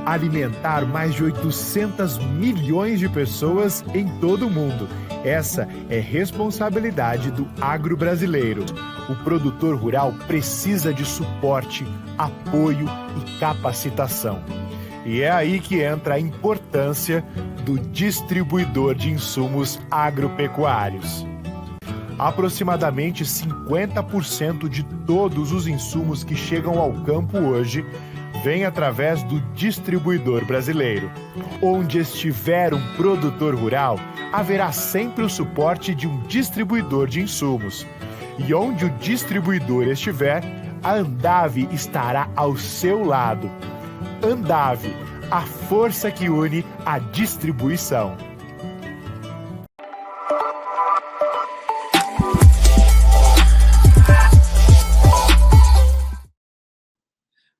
alimentar mais de 800 milhões de pessoas em todo o mundo. Essa é responsabilidade do agro brasileiro. O produtor rural precisa de suporte, apoio e capacitação. E é aí que entra a importância do distribuidor de insumos agropecuários. Aproximadamente 50% de todos os insumos que chegam ao campo hoje vem através do distribuidor brasileiro. Onde estiver um produtor rural, haverá sempre o suporte de um distribuidor de insumos. E onde o distribuidor estiver, a Andave estará ao seu lado. Andave, a força que une a distribuição.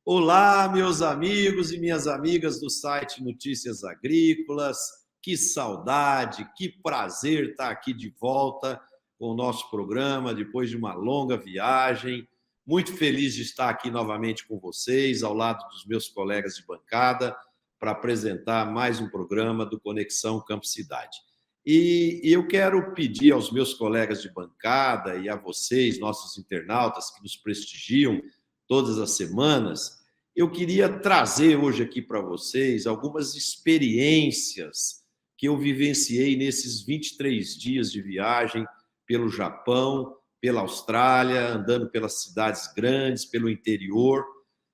Olá, meus amigos e minhas amigas do site Notícias Agrícolas. Que saudade, que prazer estar aqui de volta com o nosso programa depois de uma longa viagem. Muito feliz de estar aqui novamente com vocês, ao lado dos meus colegas de bancada, para apresentar mais um programa do Conexão Campo Cidade. E eu quero pedir aos meus colegas de bancada e a vocês, nossos internautas que nos prestigiam todas as semanas, eu queria trazer hoje aqui para vocês algumas experiências que eu vivenciei nesses 23 dias de viagem pelo Japão, pela Austrália, andando pelas cidades grandes, pelo interior.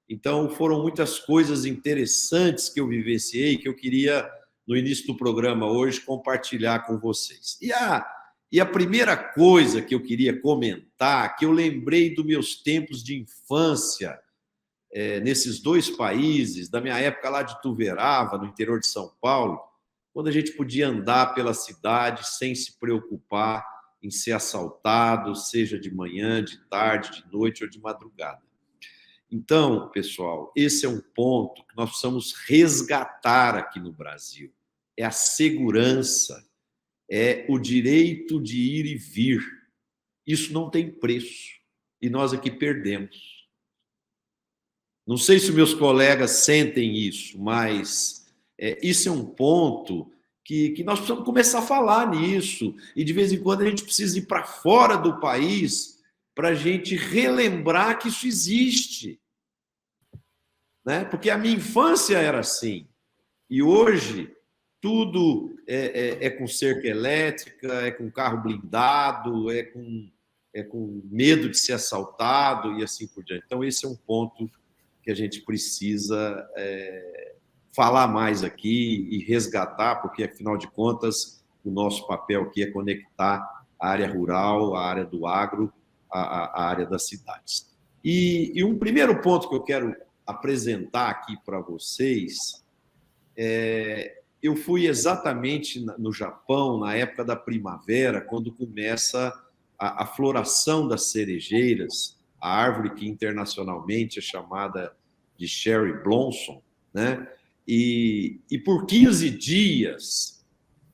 Então, foram muitas coisas interessantes que eu vivenciei, que eu queria, no início do programa hoje, compartilhar com vocês. E a primeira coisa que eu queria comentar, que eu lembrei dos meus tempos de infância, nesses dois países, da minha época lá de Tuverava, no interior de São Paulo, quando a gente podia andar pela cidade sem se preocupar em ser assaltado, seja de manhã, de tarde, de noite ou de madrugada. Então, pessoal, esse é um ponto que nós precisamos resgatar aqui no Brasil. É a segurança, é o direito de ir e vir. Isso não tem preço. E nós aqui perdemos. Não sei se meus colegas sentem isso, mas isso é um ponto que nós precisamos começar a falar nisso. E, de vez em quando, a gente precisa ir para fora do país para a gente relembrar que isso existe. Né? Porque a minha infância era assim. E hoje, tudo é com cerca elétrica, é com carro blindado, é com medo de ser assaltado e assim por diante. Então, esse é um ponto que a gente precisa falar mais aqui e resgatar, porque, afinal de contas, o nosso papel aqui é conectar a área rural, a área do agro, a área das cidades. E um primeiro ponto que eu quero apresentar aqui para vocês eu fui exatamente no Japão, na época da primavera, quando começa a floração das cerejeiras, a árvore que internacionalmente é chamada de Cherry Blossom, né? E por 15 dias,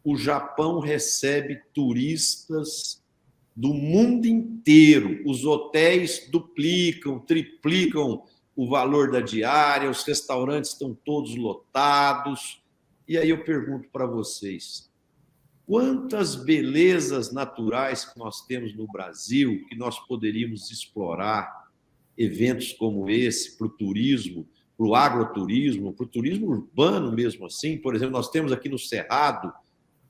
o Japão recebe turistas do mundo inteiro. Os hotéis duplicam, triplicam o valor da diária, os restaurantes estão todos lotados. E aí eu pergunto para vocês, quantas belezas naturais que nós temos no Brasil que nós poderíamos explorar, eventos como esse, para o turismo, para o agroturismo, para o turismo urbano mesmo assim? Por exemplo, nós temos aqui no Cerrado,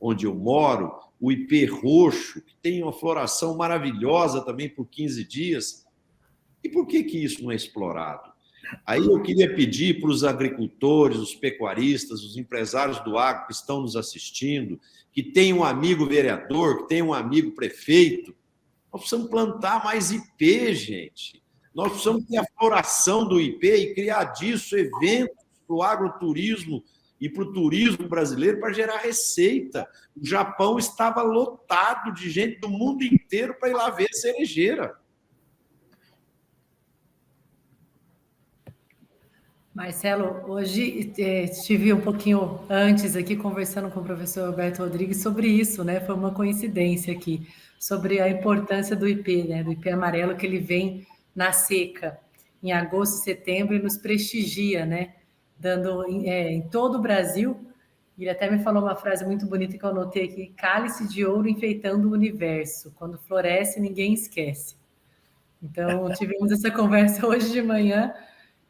onde eu moro, o ipê roxo, que tem uma floração maravilhosa também por 15 dias. E por que isso não é explorado? Aí eu queria pedir para os agricultores, os pecuaristas, os empresários do agro que estão nos assistindo, que tem um amigo vereador, que tem um amigo prefeito, nós precisamos plantar mais ipê, gente. Nós precisamos ter a floração do ipê e criar disso eventos para o agroturismo e para o turismo brasileiro para gerar receita. O Japão estava lotado de gente do mundo inteiro para ir lá ver cerejeira. Marcelo, hoje estive um pouquinho antes aqui conversando com o professor Roberto Rodrigues sobre isso, né? Foi uma coincidência aqui, sobre a importância do ipê, né? Do ipê amarelo, que ele vem na seca, em agosto e setembro, e nos prestigia, né? dando em todo o Brasil. Ele até me falou uma frase muito bonita que eu anotei aqui: cálice de ouro enfeitando o universo. Quando floresce, ninguém esquece. Então, tivemos essa conversa hoje de manhã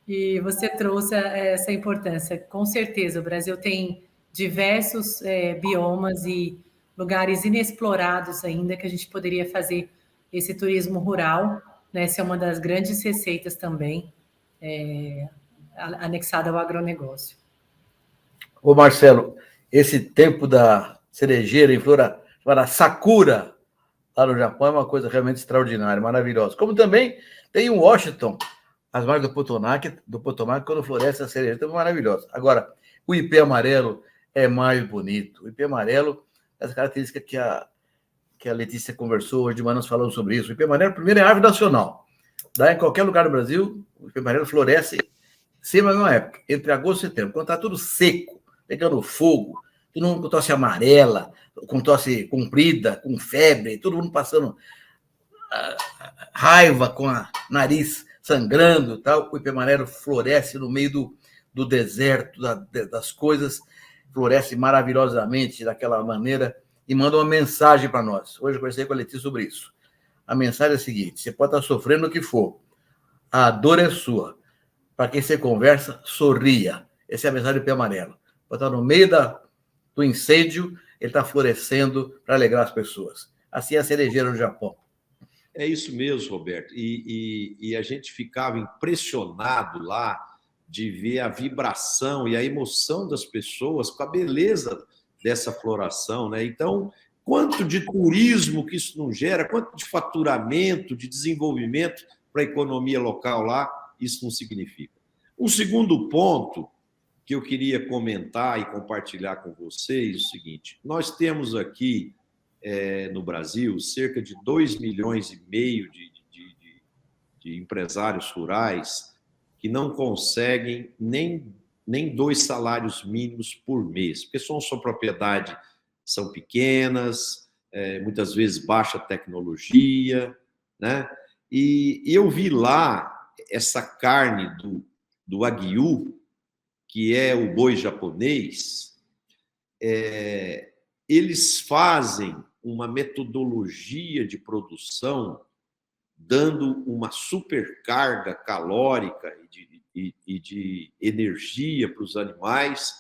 e você trouxe essa importância. Com certeza, o Brasil tem diversos biomas e lugares inexplorados ainda que a gente poderia fazer esse turismo rural, né? Essa é uma das grandes receitas também, anexada ao agronegócio. Ô Marcelo, esse tempo da cerejeira em flor, chamada Sakura, lá no Japão, é uma coisa realmente extraordinária, maravilhosa. Como também tem em Washington, as marcas do Potomac, quando floresce a cerejeira, é maravilhosa. Agora, o ipê amarelo é mais bonito. O ipê amarelo, as características que a Letícia conversou, hoje de manhã nós falamos sobre isso. O ipê amarelo, primeiro, é árvore nacional. Daí, em qualquer lugar do Brasil, o ipê amarelo floresce sempre na mesma época, entre agosto e setembro, quando está tudo seco, pegando fogo, todo mundo com tosse amarela, com tosse comprida, com febre, todo mundo passando raiva, com a nariz sangrando e tal. O ipê amarelo floresce no meio do deserto, das coisas, floresce maravilhosamente daquela maneira e manda uma mensagem para nós. Hoje eu conversei com a Letícia sobre isso. A mensagem é a seguinte: você pode estar sofrendo o que for, a dor é sua. Para quem você conversa, sorria. Essa é a mensagem do ipê amarelo. Pode estar no meio do incêndio, ele está florescendo para alegrar as pessoas. Assim é a cerejeira no Japão. É isso mesmo, Roberto. E a gente ficava impressionado lá de ver a vibração e a emoção das pessoas com a beleza dessa floração, né? Então, quanto de turismo que isso não gera, quanto de faturamento, de desenvolvimento para a economia local lá, isso não significa. Um segundo ponto que eu queria comentar e compartilhar com vocês é o seguinte: nós temos aqui no Brasil cerca de 2,5 milhões de empresários rurais que não conseguem nem 2 salários mínimos por mês, porque sua propriedade são pequenas, muitas vezes baixa tecnologia, né? E eu vi lá essa carne do Wagyu, que é o boi japonês, eles fazem uma metodologia de produção dando uma supercarga calórica e de energia para os animais,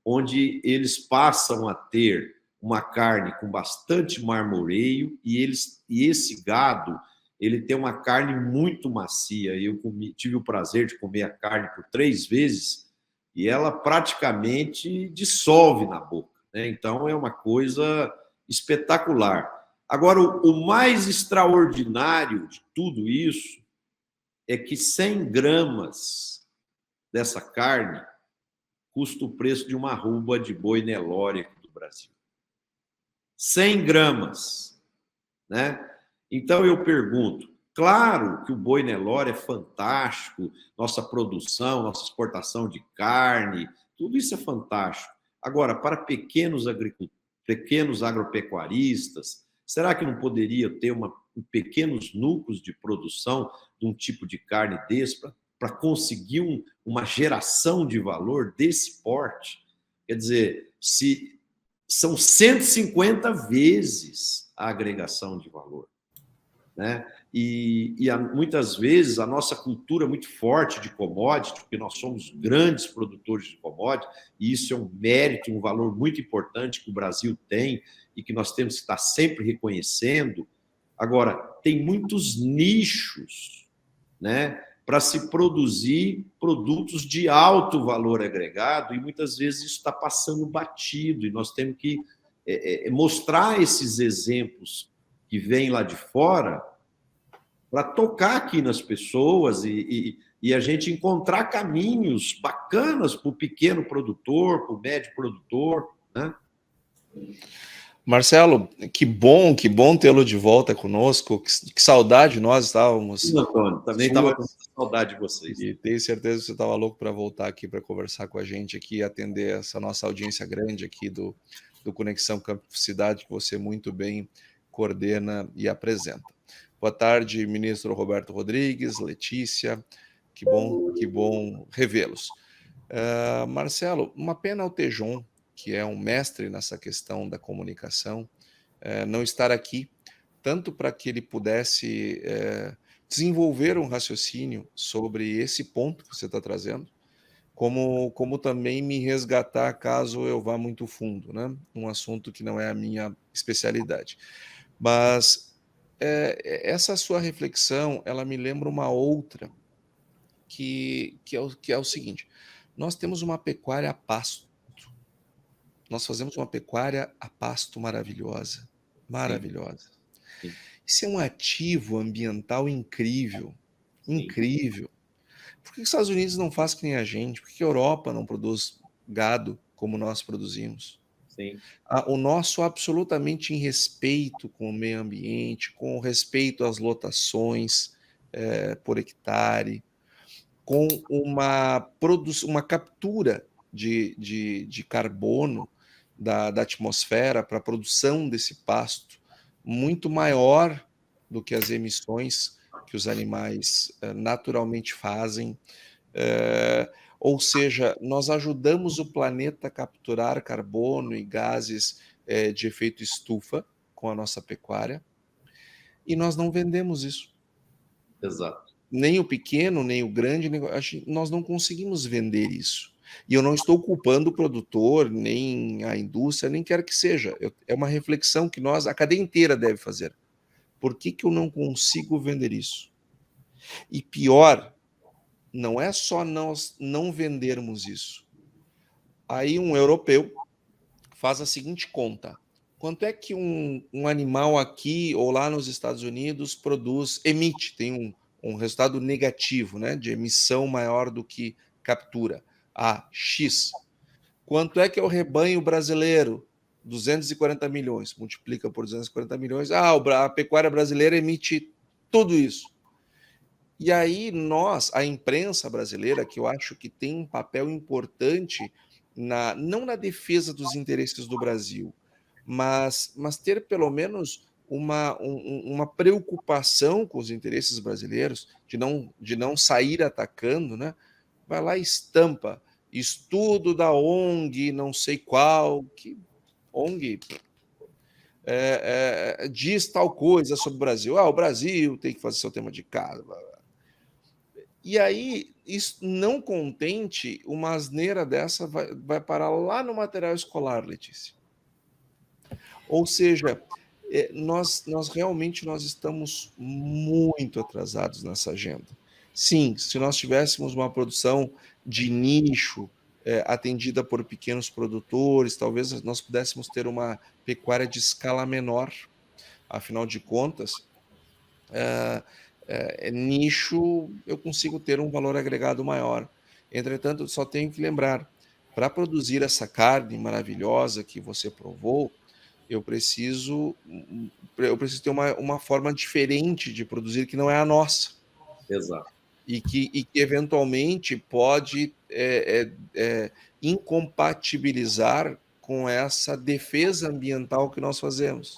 onde eles passam a ter uma carne com bastante marmoreio e esse gado ele tem uma carne muito macia. Eu tive o prazer de comer a carne por 3 vezes e ela praticamente dissolve na boca, né? Então é uma coisa espetacular. Agora, o mais extraordinário de tudo isso é que 100 gramas dessa carne custa o preço de uma arroba de boi Nelore aqui do Brasil. 100 gramas, né? Então eu pergunto, claro que o boi Nelore é fantástico, nossa produção, nossa exportação de carne, tudo isso é fantástico. Agora, para pequenos agropecuaristas, será que não poderia ter pequenos núcleos de produção de um tipo de carne desse para conseguir uma geração de valor desse porte? Quer dizer, se são 150 vezes a agregação de valor, né? E muitas vezes a nossa cultura é muito forte de commodity, porque nós somos grandes produtores de commodity, e isso é um mérito, um valor muito importante que o Brasil tem e que nós temos que estar sempre reconhecendo. Agora, tem muitos nichos, né, para se produzir produtos de alto valor agregado e muitas vezes isso está passando batido e nós temos que mostrar esses exemplos que vêm lá de fora para tocar aqui nas pessoas e a gente encontrar caminhos bacanas para o pequeno produtor, para o médio produtor, né? Marcelo, que bom tê-lo de volta conosco, que saudade nós estávamos. Sim, Antônio, também estava com saudade de vocês. E tenho certeza que você estava louco para voltar aqui para conversar com a gente aqui, atender essa nossa audiência grande aqui do Conexão Campo Cidade, que você muito bem coordena e apresenta. Boa tarde, ministro Roberto Rodrigues, Letícia, que bom revê-los. Marcelo, uma pena o Tejon, que é um mestre nessa questão da comunicação, não estar aqui, tanto para que ele pudesse desenvolver um raciocínio sobre esse ponto que você está trazendo, como também me resgatar caso eu vá muito fundo, né? Um assunto que não é a minha especialidade. Mas essa sua reflexão, ela me lembra uma outra, que é o seguinte: nós temos uma pecuária a pasto. Nós fazemos uma pecuária a pasto maravilhosa. Maravilhosa. Sim. Isso é um ativo ambiental incrível. Sim. Incrível. Por que os Estados Unidos não faz que nem a gente? Por que a Europa não produz gado como nós produzimos? Sim. O nosso absolutamente em respeito com o meio ambiente, com respeito às lotações por hectare, com uma captura de carbono da atmosfera para a produção desse pasto muito maior do que as emissões que os animais naturalmente fazem. Ou seja, nós ajudamos o planeta a capturar carbono e gases de efeito estufa com a nossa pecuária, e nós não vendemos isso. Exato. Nem o pequeno, nem o grande, nós não conseguimos vender isso. E eu não estou culpando o produtor, nem a indústria, nem quer que seja. É uma reflexão que a cadeia inteira deve fazer. Por que eu não consigo vender isso? E pior, não é só nós não vendermos isso. Aí um europeu faz a seguinte conta: quanto é que um animal aqui ou lá nos Estados Unidos emite, tem um resultado negativo, né, de emissão maior do que captura? X. Quanto é que é o rebanho brasileiro? 240 milhões. Multiplica por 240 milhões. A pecuária brasileira emite tudo isso. E aí a imprensa brasileira, que eu acho que tem um papel importante, não na defesa dos interesses do Brasil, mas ter pelo menos uma preocupação com os interesses brasileiros, de não sair atacando, né? Vai lá e estampa estudo da ONG, não sei qual, que ONG diz tal coisa sobre o Brasil. O Brasil tem que fazer seu tema de casa. E aí, isso, não contente, uma asneira dessa vai parar lá no material escolar, Letícia. Ou seja, nós realmente estamos muito atrasados nessa agenda. Sim, se nós tivéssemos uma produção de nicho, atendida por pequenos produtores, talvez nós pudéssemos ter uma pecuária de escala menor. Afinal de contas, nicho, eu consigo ter um valor agregado maior. Entretanto, só tenho que lembrar, para produzir essa carne maravilhosa que você provou, eu preciso ter uma forma diferente de produzir, que não é a nossa. Exato. E que eventualmente pode incompatibilizar com essa defesa ambiental que nós fazemos.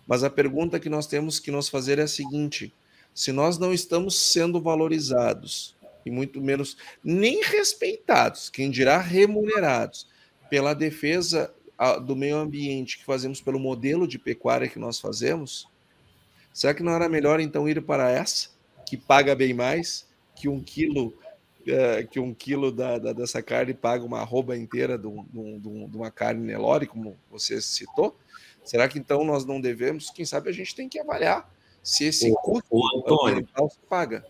Mas a pergunta que nós temos que nos fazer é a seguinte: se nós não estamos sendo valorizados, e muito menos nem respeitados, quem dirá remunerados, pela defesa do meio ambiente que fazemos, pelo modelo de pecuária que nós fazemos, será que não era melhor então ir para essa, que paga bem mais, que um quilo dessa carne paga uma arroba inteira de uma carne Nelore, como você citou? Será que então nós não devemos? Quem sabe a gente tem que avaliar se esse custo ambiental se paga.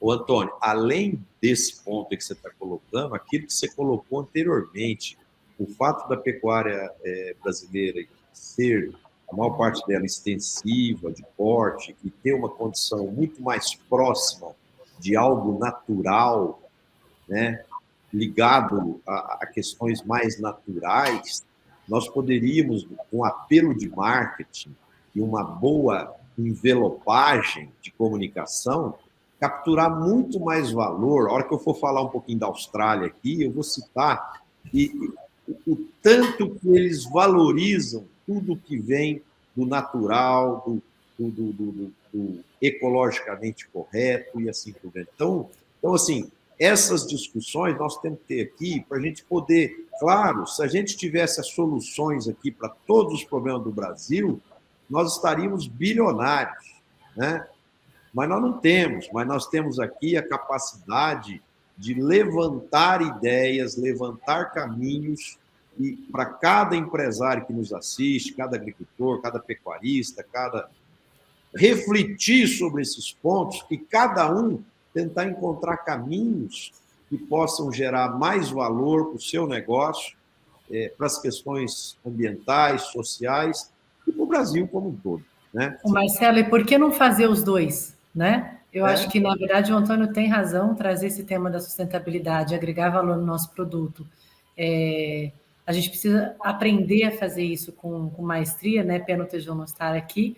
Antônio, além desse ponto que você está colocando, aquilo que você colocou anteriormente, o fato da pecuária brasileira ser, a maior parte dela, extensiva, de porte, e ter uma condição muito mais próxima de algo natural, né, ligado a questões mais naturais, nós poderíamos, com apelo de marketing e uma boa envelopagem de comunicação, capturar muito mais valor. A hora que eu for falar um pouquinho da Austrália aqui, eu vou citar o tanto que eles valorizam tudo que vem do natural, do ecologicamente correto e assim por diante. Então, assim, essas discussões nós temos que ter aqui para a gente poder, claro, se a gente tivesse as soluções aqui para todos os problemas do Brasil, nós estaríamos bilionários, né? Mas nós não temos, mas nós temos aqui a capacidade de levantar ideias, levantar caminhos, e para cada empresário que nos assiste, cada agricultor, cada pecuarista, refletir sobre esses pontos e cada um tentar encontrar caminhos que possam gerar mais valor para o seu negócio, para as questões ambientais, sociais e para o Brasil como um todo, né? O Marcelo, e por que não fazer os dois, né? Eu acho que, na verdade, o Antônio tem razão, trazer esse tema da sustentabilidade, agregar valor no nosso produto. A gente precisa aprender a fazer isso com maestria, né? Pena o Tejão não estar aqui.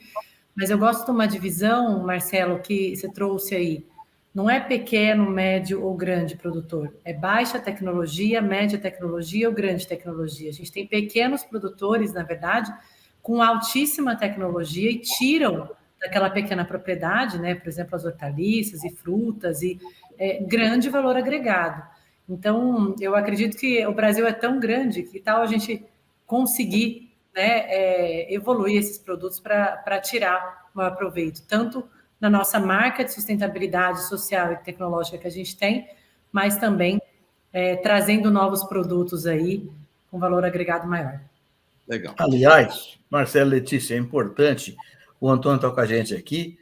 Mas eu gosto de uma divisão, Marcelo, que você trouxe aí. Não é pequeno, médio ou grande produtor. É baixa tecnologia, média tecnologia ou grande tecnologia. A gente tem pequenos produtores, na verdade, com altíssima tecnologia e tiram daquela pequena propriedade, né? Por exemplo, as hortaliças e frutas e grande valor agregado. Então, eu acredito que o Brasil é tão grande que tal a gente conseguir, né, evoluir esses produtos para tirar maior proveito, tanto na nossa marca de sustentabilidade social e tecnológica que a gente tem, mas também trazendo novos produtos aí com valor agregado maior. Legal. Aliás, Marcelo, Letícia, é importante, o Antônio está com a gente aqui,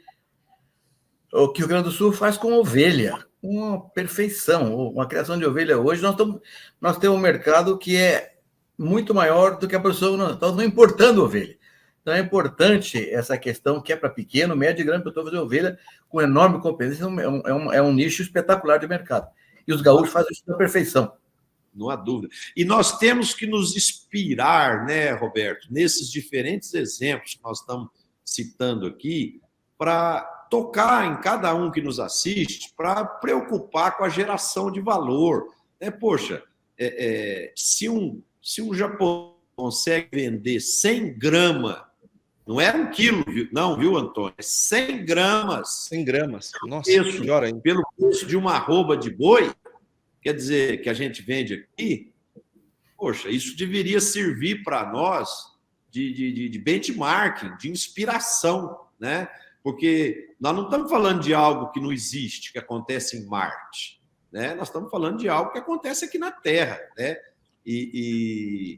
o que o Rio Grande do Sul faz com ovelha, uma perfeição, uma criação de ovelha hoje, nós temos um mercado que é muito maior do que a produção, nós estamos importando ovelha. Então é importante essa questão que é para pequeno, médio e grande produtor fazer ovelha com enorme competência, é um nicho espetacular de mercado. E os gaúchos fazem isso na perfeição. Não há dúvida. E nós temos que nos inspirar, né, Roberto, nesses diferentes exemplos que nós estamos citando aqui, para tocar em cada um que nos assiste, para preocupar com a geração de valor. Poxa, se um japonês consegue vender 100 gramas, não é 1 quilo, não, viu, Antônio? É 100 gramas. 100 gramas. Nossa, melhor ainda. Pelo preço de uma arroba de boi, quer dizer, que a gente vende aqui, poxa, isso deveria servir para nós de benchmarking, de inspiração, né? Porque nós não estamos falando de algo que não existe, que acontece em Marte, né? Nós estamos falando de algo que acontece aqui na Terra, né?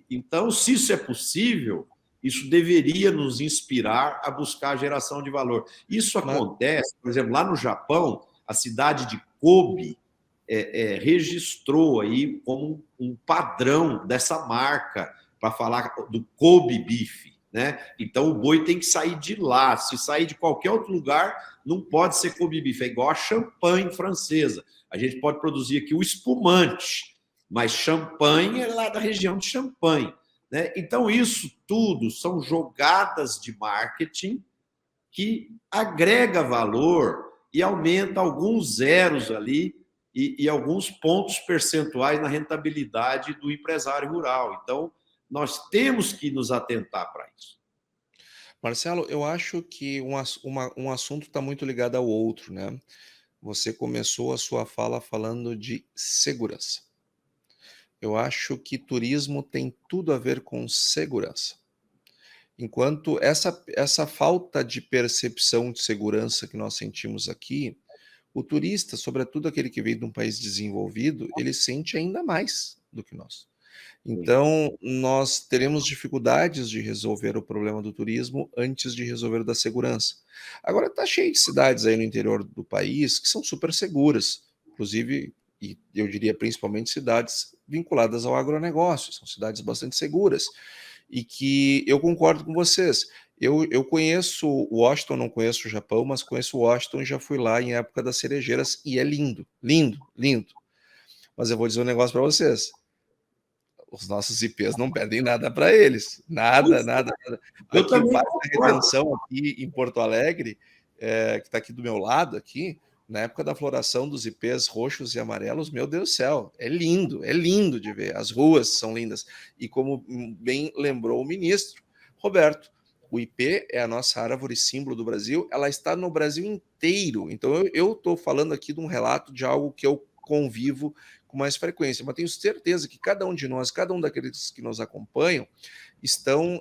Então, se isso é possível, isso deveria nos inspirar a buscar a geração de valor. Isso acontece, por exemplo, lá no Japão, a cidade de Kobe registrou aí como um padrão dessa marca para falar do Kobe Beef, né? Então, o boi tem que sair de lá. Se sair de qualquer outro lugar, não pode ser Kobe Beef. É igual a champanhe francesa. A gente pode produzir aqui o espumante, mas champanhe é lá da região de Champagne, né? Então, isso tudo são jogadas de marketing que agrega valor e aumenta alguns zeros ali e alguns pontos percentuais na rentabilidade do empresário rural. Então, nós temos que nos atentar para isso. Marcelo, eu acho que um assunto está muito ligado ao outro, né? Você começou a sua fala falando de segurança. Eu acho que turismo tem tudo a ver com segurança. Enquanto essa falta de percepção de segurança que nós sentimos aqui, o turista, sobretudo aquele que veio de um país desenvolvido, ele sente ainda mais do que nós. Então, nós teremos dificuldades de resolver o problema do turismo antes de resolver o da segurança. Agora, está cheio de cidades aí no interior do país que são super seguras, inclusive, e eu diria principalmente cidades vinculadas ao agronegócio, são cidades bastante seguras, e que eu concordo com vocês. Eu conheço Washington, não conheço o Japão, mas conheço Washington e já fui lá em época das cerejeiras, e é lindo, lindo, lindo. Mas eu vou dizer um negócio para vocês. Os nossos IPs não perdem nada para eles. Nada. Aqui o Parque da Redenção, aqui em Porto Alegre, que está aqui do meu lado, aqui, na época da floração dos IPs roxos e amarelos, meu Deus do céu, é lindo de ver. As ruas são lindas. E como bem lembrou o ministro, Roberto, o IP é a nossa árvore símbolo do Brasil, ela está no Brasil inteiro. Então eu estou falando aqui de um relato de algo que eu convivo com mais frequência, mas tenho certeza que cada um de nós, cada um daqueles que nos acompanham, estão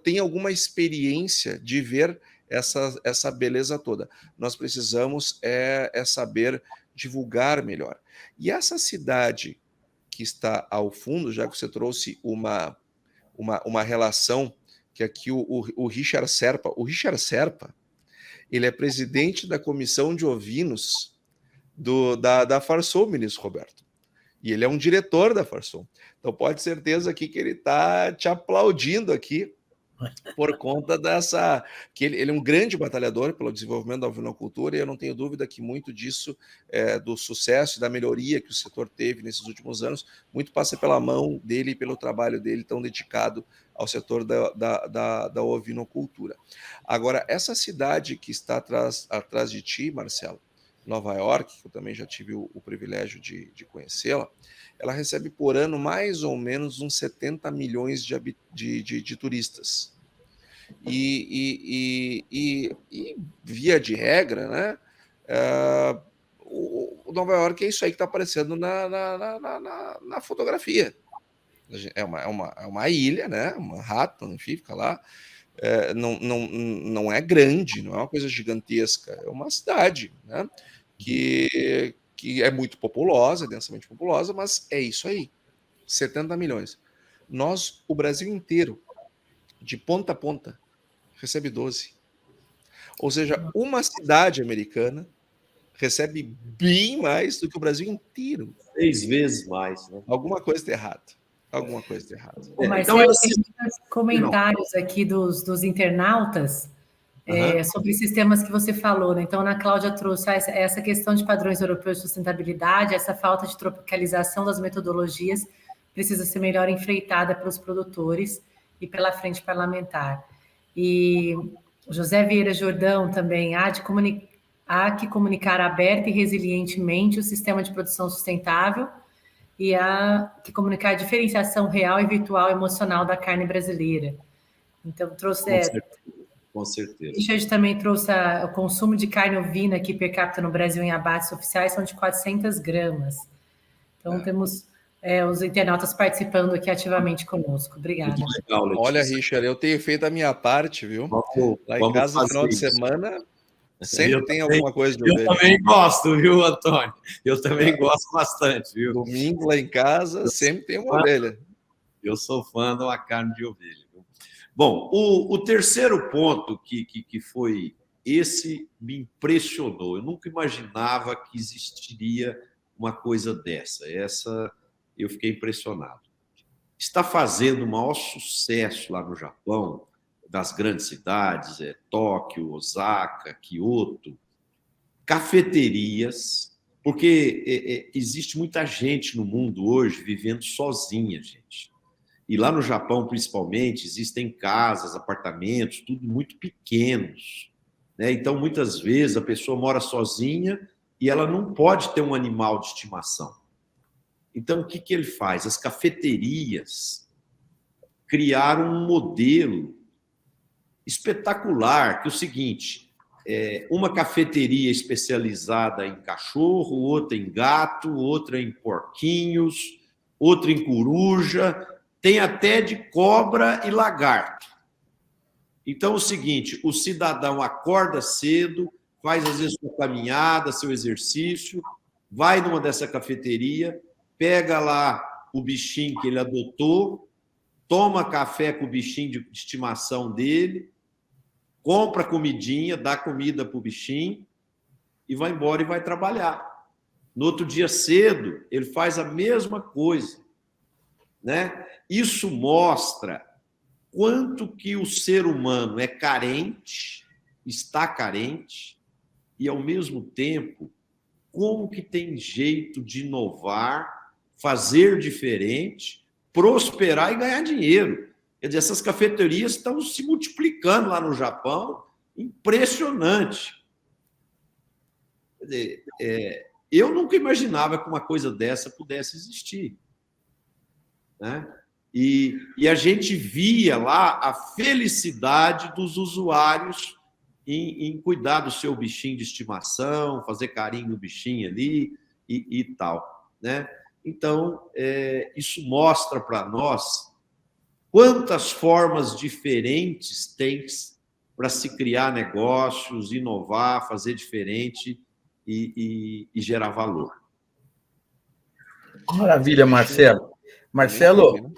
tem alguma experiência de ver essa beleza toda. Nós precisamos saber divulgar melhor. E essa cidade que está ao fundo, já que você trouxe uma relação, que aqui o Richard Serpa, ele é presidente da comissão de ovinos da Farsul, ministro Roberto. E ele é um diretor da Farsul. Então pode ter certeza aqui que ele está te aplaudindo aqui por conta que ele é um grande batalhador pelo desenvolvimento da ovinocultura, e eu não tenho dúvida que muito disso, do sucesso e da melhoria que o setor teve nesses últimos anos, muito passa pela mão dele e pelo trabalho dele tão dedicado ao setor da ovinocultura. Agora, essa cidade que está atrás de ti, Marcelo, Nova York, que eu também já tive o privilégio de conhecê-la, ela recebe por ano mais ou menos uns 70 milhões de turistas. E via de regra, né, o Nova York é isso aí que está aparecendo na fotografia. É uma ilha, né, Manhattan, enfim, fica lá. Não é grande, não é uma coisa gigantesca, é uma cidade, né, que é muito populosa, densamente populosa, mas é isso aí, 70 milhões. O Brasil inteiro, de ponta a ponta, recebe 12. Ou seja, uma cidade americana recebe bem mais do que o Brasil inteiro. 6 vezes mais, né? Alguma coisa está errada. Alguma coisa está errada. Marcelo, então, tem muitos comentários aqui dos internautas sobre esses temas que você falou, né? Então, a Ana Cláudia trouxe essa questão de padrões europeus de sustentabilidade, essa falta de tropicalização das metodologias precisa ser melhor enfrentada pelos produtores e pela frente parlamentar. E José Vieira Jordão também, há que comunicar aberta e resilientemente o sistema de produção sustentável e há que comunicar a diferenciação real e virtual emocional da carne brasileira. Então, trouxe... Com certeza. Richard também trouxe o consumo de carne ovina aqui per capita no Brasil em abates oficiais são de 400 gramas. Então, temos os internautas participando aqui ativamente conosco. Obrigada. Legal, olha, Richard, eu tenho feito a minha parte, viu? Lá em casa, no final de semana, sempre tem alguma coisa de ovelha. Eu também gosto, viu, Antônio? Eu também gosto bastante, viu? Domingo lá em casa, sempre tem uma ovelha. Eu sou fã de uma carne de ovelha. Bom, o terceiro ponto que foi esse me impressionou. Eu nunca imaginava que existiria uma coisa dessa. Essa eu fiquei impressionado. Está fazendo o maior sucesso lá no Japão, das grandes cidades, Tóquio, Osaka, Kyoto, cafeterias, porque existe muita gente no mundo hoje vivendo sozinha, gente. E lá no Japão, principalmente, existem casas, apartamentos, tudo muito pequenos, né? Então, muitas vezes, a pessoa mora sozinha e ela não pode ter um animal de estimação. Então, o que ele faz? As cafeterias criaram um modelo espetacular, que é o seguinte, uma cafeteria especializada em cachorro, outra em gato, outra em porquinhos, outra em coruja, tem até de cobra e lagarto. Então, é o seguinte, o cidadão acorda cedo, faz às vezes sua caminhada, seu exercício, vai numa dessa cafeteria, pega lá o bichinho que ele adotou, toma café com o bichinho de estimação dele, compra comidinha, dá comida para o bichinho e vai embora e vai trabalhar. No outro dia cedo, ele faz a mesma coisa, né? Isso mostra quanto que o ser humano é carente, está carente, e, ao mesmo tempo, como que tem jeito de inovar, fazer diferente, prosperar e ganhar dinheiro. Quer dizer, essas cafeterias estão se multiplicando lá no Japão, impressionante. Quer dizer, eu nunca imaginava que uma coisa dessa pudesse existir, né? E a gente via lá a felicidade dos usuários em cuidar do seu bichinho de estimação, fazer carinho no bichinho ali e tal, né? Então, isso mostra para nós quantas formas diferentes tem para se criar negócios, inovar, fazer diferente e gerar valor. Maravilha, Marcelo. Marcelo,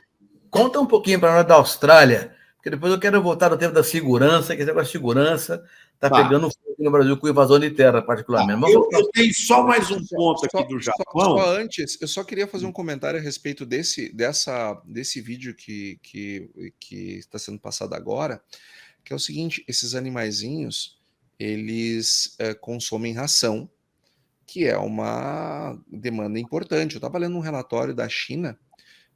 conta um pouquinho para nós da Austrália, porque depois eu quero voltar no tempo da segurança, que esse negócio de segurança está pegando fogo no Brasil com invasão de terra, particularmente. Eu tenho só mais um ponto aqui do Japão. Só antes, eu só queria fazer um comentário a respeito desse vídeo que está sendo passado agora, que é o seguinte: esses animaizinhos, eles consomem ração, que é uma demanda importante. Eu estava lendo um relatório da China,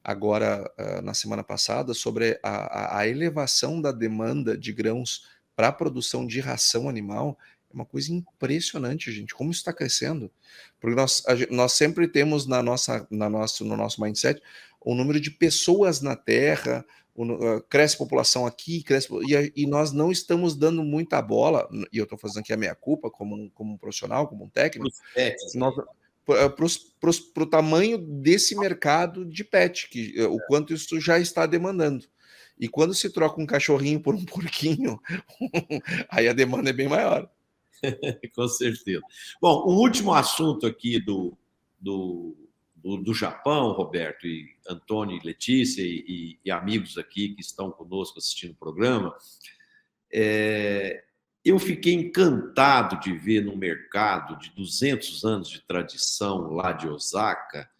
agora, na semana passada, sobre a elevação da demanda de grãos para a produção de ração animal. É uma coisa impressionante, gente, como isso está crescendo. Porque nós sempre temos no nosso mindset o número de pessoas na Terra, cresce a população aqui, e nós não estamos dando muita bola, e eu estou fazendo aqui a minha culpa como um profissional, como um técnico, para o tamanho desse mercado de pet, o quanto isso já está demandando. E quando se troca um cachorrinho por um porquinho, aí a demanda é bem maior. Com certeza. Bom, o último assunto aqui do Japão, Roberto, e Antônio, e Letícia, e amigos aqui que estão conosco assistindo o programa, eu fiquei encantado de ver no mercado de 200 anos de tradição lá de Osaka,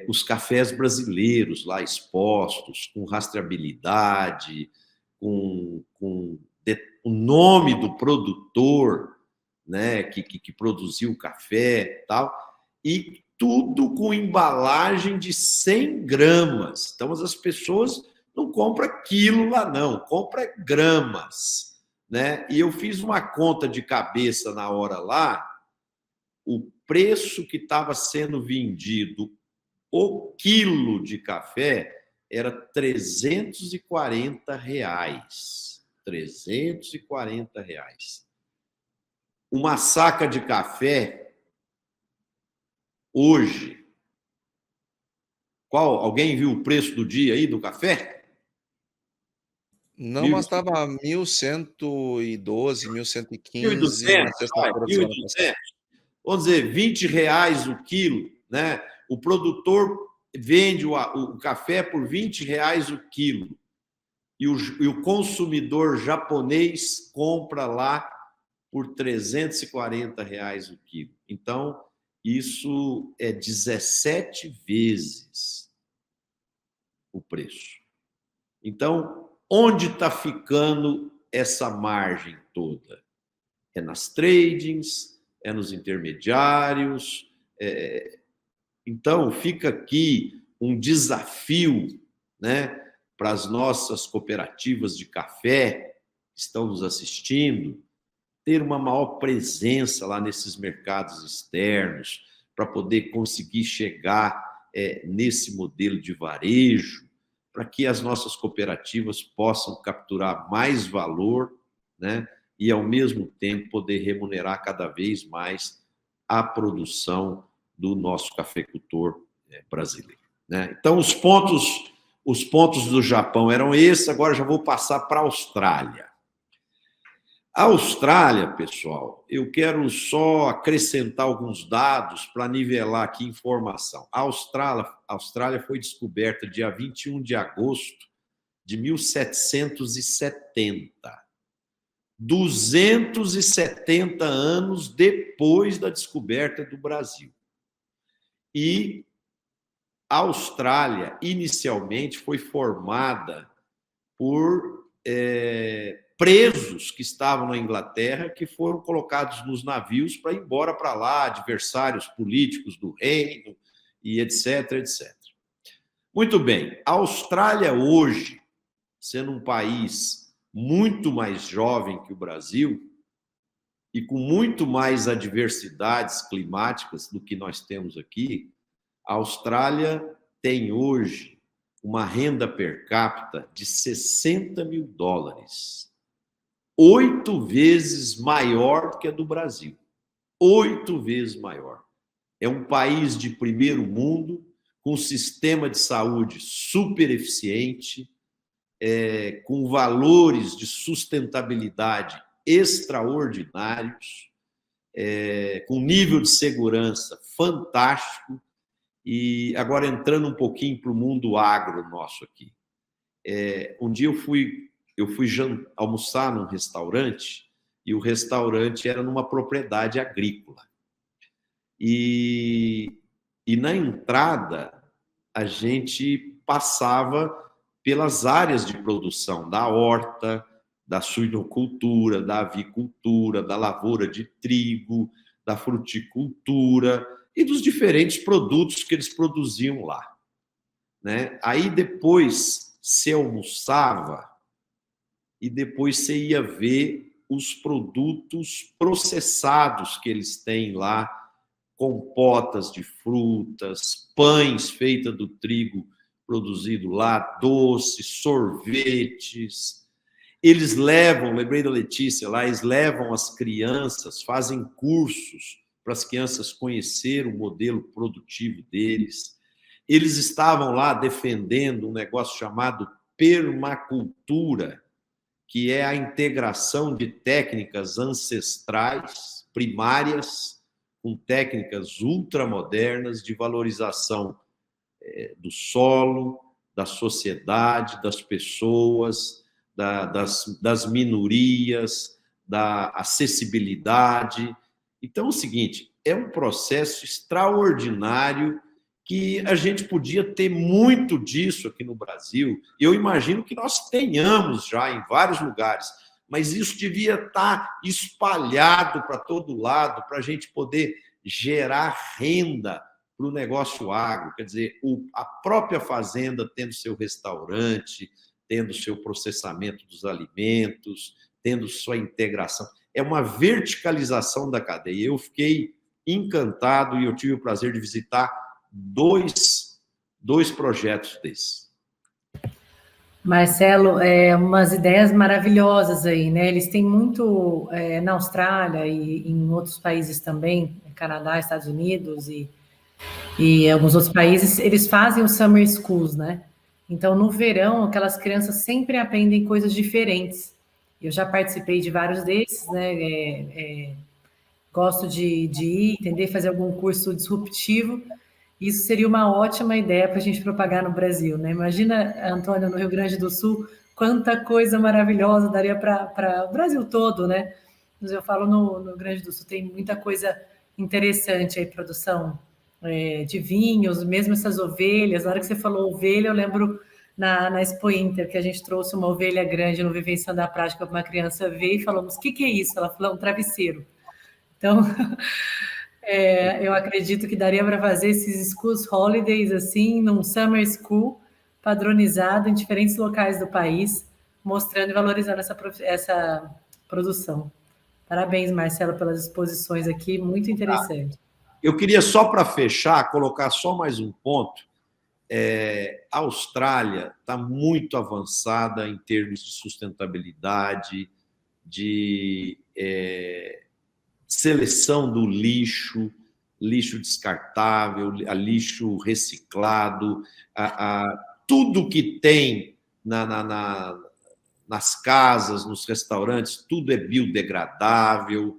os cafés brasileiros lá expostos, com rastreabilidade, com o nome do produtor, né, que produziu o café e tal, e tudo com embalagem de 100 gramas. Então, as pessoas não compram quilo lá, não, compram gramas, né? E eu fiz uma conta de cabeça na hora lá, o preço que estava sendo vendido o quilo de café era R$340. R$340. Uma saca de café, hoje, alguém viu o preço do dia aí do café? Não, mas estava 1.112, 1.115 na sexta-feira da semana passada. Vamos dizer, R$20 o quilo, né? O produtor vende o café por R$20 o quilo e o consumidor japonês compra lá por R$340 o quilo. Então, isso é 17 vezes o preço. Então, onde está ficando essa margem toda? É nas tradings, é nos intermediários. Então, fica aqui um desafio, né, para as nossas cooperativas de café que estão nos assistindo, ter uma maior presença lá nesses mercados externos, para poder conseguir chegar nesse modelo de varejo, para que as nossas cooperativas possam capturar mais valor, né, e, ao mesmo tempo, poder remunerar cada vez mais a produção do nosso cafeicultor brasileiro, né? Então, os pontos do Japão eram esses. Agora já vou passar para a Austrália. A Austrália, pessoal, eu quero só acrescentar alguns dados para nivelar aqui informação. A Austrália foi descoberta dia 21 de agosto de 1770. 270 anos depois da descoberta do Brasil. E a Austrália, inicialmente, foi formada por presos que estavam na Inglaterra, que foram colocados nos navios para ir embora para lá, adversários políticos do reino, e etc, etc. Muito bem, a Austrália hoje, sendo um país muito mais jovem que o Brasil e com muito mais adversidades climáticas do que nós temos aqui, a Austrália tem hoje uma renda per capita de $60 mil. 8 vezes maior que a do Brasil. 8 vezes maior. É um país de primeiro mundo, com um sistema de saúde super eficiente, com valores de sustentabilidade extraordinários, com nível de segurança fantástico. E agora, entrando um pouquinho para o mundo agro nosso aqui. Um dia eu fui almoçar num restaurante, e o restaurante era numa propriedade agrícola. E na entrada, a gente passava pelas áreas de produção da horta, da suinocultura, da avicultura, da lavoura de trigo, da fruticultura e dos diferentes produtos que eles produziam lá, né? Aí depois você almoçava e depois você ia ver os produtos processados que eles têm lá, compotas de frutas, pães feitos do trigo produzido lá, doces, sorvetes. Eles levam, lembrei da Letícia lá, eles levam as crianças, fazem cursos para as crianças conhecerem o modelo produtivo deles. Eles estavam lá defendendo um negócio chamado permacultura, que é a integração de técnicas ancestrais, primárias, com técnicas ultramodernas de valorização do solo, da sociedade, das pessoas, das minorias, da acessibilidade. Então, é o seguinte, é um processo extraordinário que a gente podia ter muito disso aqui no Brasil. Eu imagino que nós tenhamos já em vários lugares, mas isso devia estar espalhado para todo lado, para a gente poder gerar renda para o negócio agro. Quer dizer, a própria fazenda tendo seu restaurante, tendo seu processamento dos alimentos, tendo sua integração. É uma verticalização da cadeia. Eu fiquei encantado e eu tive o prazer de visitar dois projetos desses. Marcelo, umas ideias maravilhosas aí, né? Eles têm muito na Austrália e em outros países também, Canadá, Estados Unidos e alguns outros países, eles fazem os summer schools, né? Então, no verão, aquelas crianças sempre aprendem coisas diferentes. Eu já participei de vários desses, né? Gosto de ir, entender, fazer algum curso disruptivo. Isso seria uma ótima ideia para a gente propagar no Brasil, né? Imagina, Antônio, no Rio Grande do Sul, quanta coisa maravilhosa daria para o Brasil todo, né? Mas eu falo no Rio Grande do Sul, tem muita coisa interessante aí, produção de vinhos, mesmo essas ovelhas. Na hora que você falou ovelha, eu lembro na Expo Inter, que a gente trouxe uma ovelha grande no Vivenciando a Prática para uma criança ver e falamos, o que é isso? Ela falou, um travesseiro. Então, eu acredito que daria para fazer esses schools holidays, assim, num summer school, padronizado em diferentes locais do país, mostrando e valorizando essa produção. Parabéns, Marcelo, pelas exposições aqui, muito interessante. Eu queria, só para fechar, colocar só mais um ponto. A Austrália está muito avançada em termos de sustentabilidade, de seleção do lixo descartável, a lixo reciclado, tudo que tem nas casas, nos restaurantes, tudo é biodegradável.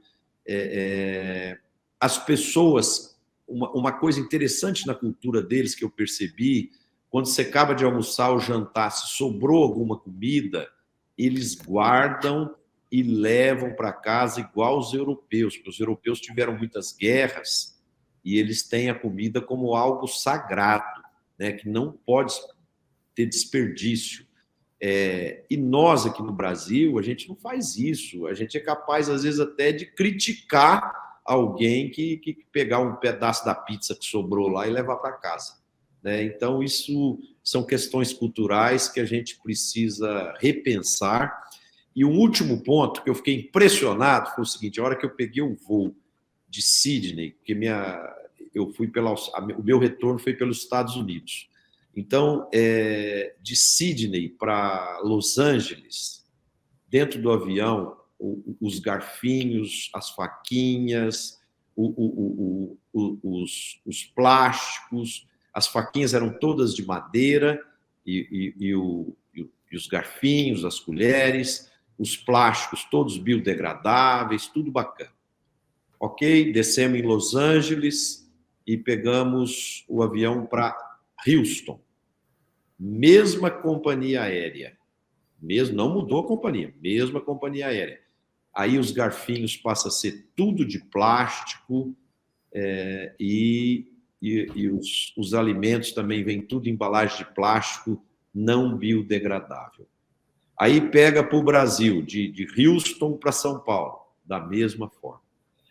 As pessoas, uma coisa interessante na cultura deles que eu percebi, quando você acaba de almoçar ou jantar, se sobrou alguma comida, eles guardam e levam para casa igual os europeus, porque os europeus tiveram muitas guerras e eles têm a comida como algo sagrado, né, que não pode ter desperdício. E nós aqui no Brasil, a gente não faz isso, a gente é capaz, às vezes, até de criticar alguém que pegar um pedaço da pizza que sobrou lá e levar para casa, né? Então, isso são questões culturais que a gente precisa repensar. E um último ponto que eu fiquei impressionado foi o seguinte: a hora que eu peguei o voo de Sydney, porque o meu retorno foi pelos Estados Unidos. Então, de Sydney para Los Angeles, dentro do avião, os garfinhos, as faquinhas, os plásticos. As faquinhas eram todas de madeira e os garfinhos, as colheres, os plásticos todos biodegradáveis, tudo bacana. Ok, descemos em Los Angeles e pegamos o avião para Houston. Mesma companhia aérea. Não mudou a companhia, mesma companhia aérea. Aí os garfinhos passam a ser tudo de plástico e os alimentos também vêm tudo em embalagem de plástico não biodegradável. Aí pega para o Brasil, de Houston para São Paulo, da mesma forma.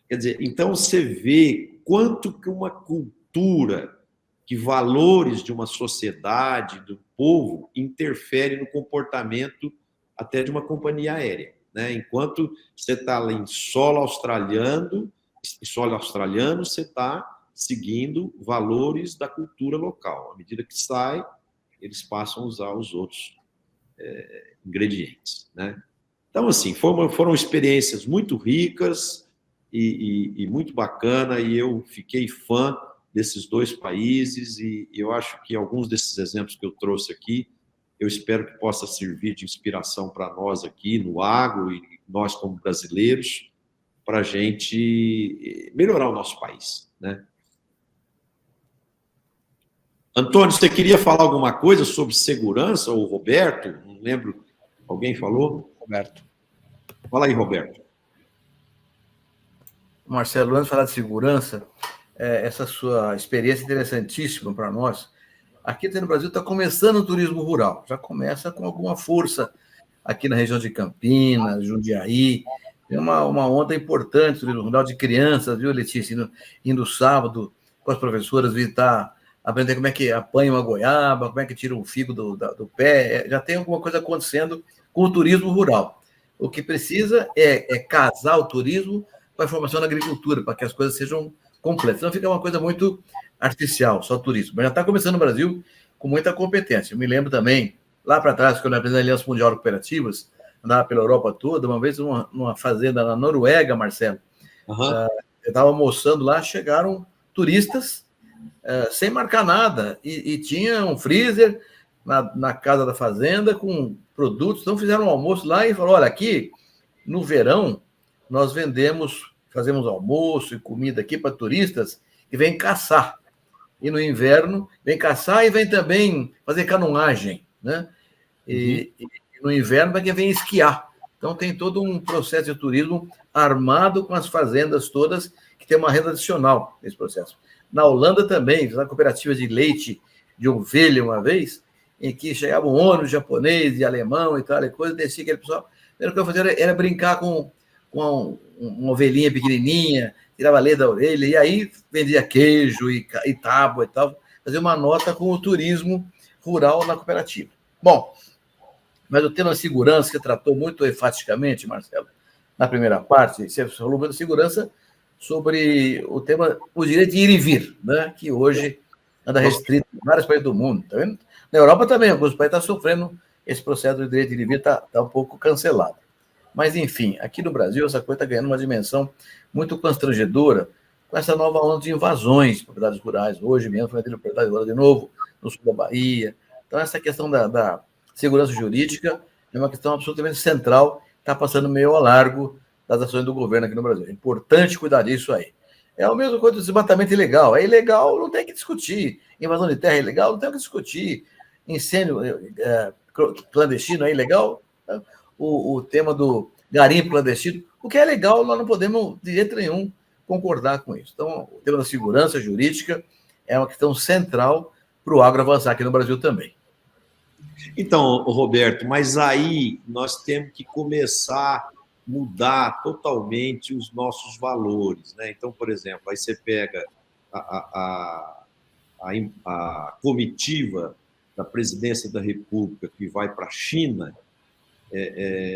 Quer dizer, então você vê quanto que uma cultura, que valores de uma sociedade, do povo, interfere no comportamento até de uma companhia aérea, né? Enquanto você está lá em solo australiano, você está seguindo valores da cultura local. À medida que sai, eles passam a usar os outros ingredientes, né? Então, assim, foram experiências muito ricas e muito bacana, e eu fiquei fã desses dois países, e eu acho que alguns desses exemplos que eu trouxe aqui, eu espero que possa servir de inspiração para nós aqui no agro, e nós como brasileiros, para a gente melhorar o nosso país, né? Antônio, você queria falar alguma coisa sobre segurança, ou Roberto? Não lembro, alguém falou? Roberto. Fala aí, Roberto. Marcelo, antes de falar de segurança, essa sua experiência interessantíssima para nós. Aqui no Brasil está começando o turismo rural, já começa com alguma força aqui na região de Campinas, Jundiaí. Tem uma onda importante do turismo rural de crianças, viu, Letícia? Indo sábado com as professoras visitar, aprender como é que apanha uma goiaba, como é que tira um figo do pé. Já tem alguma coisa acontecendo com o turismo rural. O que precisa é casar o turismo com a formação na agricultura, para que as coisas sejam completas. Não fica uma coisa muito artificial, só turismo. Mas já está começando no Brasil com muita competência. Eu me lembro também, lá para trás, quando eu aprendi a Aliança Mundial de Cooperativas, andava pela Europa toda, uma vez numa fazenda na Noruega, Marcelo, eu estava almoçando lá, chegaram turistas sem marcar nada, e tinha um freezer na casa da fazenda com produtos, então fizeram um almoço lá e falaram, olha, aqui no verão nós fazemos almoço e comida aqui para turistas que vêm caçar, e no inverno vem caçar e vem também fazer canoagem, né? E no inverno vai quem vem esquiar. Então tem todo um processo de turismo armado com as fazendas todas, que tem uma renda adicional nesse processo. Na Holanda também, fiz uma cooperativa de leite de ovelha uma vez, em que chegava um ônibus japonês e alemão e tal, e coisa, descia aquele pessoal. A primeira coisa que eu fazia era brincar com uma ovelhinha pequenininha, tirava a lei da orelha, e aí vendia queijo e tábua e tal, fazia uma nota com o turismo rural na cooperativa. Bom, mas o tema segurança, que tratou muito enfaticamente, Marcelo, na primeira parte, você falou muito de segurança sobre o tema, o direito de ir e vir, né? Que hoje anda restrito em vários países do mundo, tá vendo? Na Europa também, alguns países estão sofrendo esse processo do direito de ir e vir, está um pouco cancelado. Mas, enfim, aqui no Brasil, essa coisa está ganhando uma dimensão muito constrangedora com essa nova onda de invasões de propriedades rurais. Hoje mesmo foi uma propriedade rural de novo, no sul da Bahia. Então, essa questão da segurança jurídica é uma questão absolutamente central, está passando meio ao largo das ações do governo aqui no Brasil. É importante cuidar disso aí. É a mesma coisa do desmatamento ilegal. É ilegal, não tem que discutir. Invasão de terra é ilegal, não tem que discutir. Incêndio clandestino é ilegal. O tema do garimpo clandestino, o que é legal, nós não podemos, de jeito nenhum, concordar com isso. Então, o tema da segurança jurídica é uma questão central para o agro avançar aqui no Brasil também. Então, Roberto, mas aí nós temos que começar a mudar totalmente os nossos valores, né? Então, por exemplo, aí você pega a comitiva da presidência da República que vai para a China.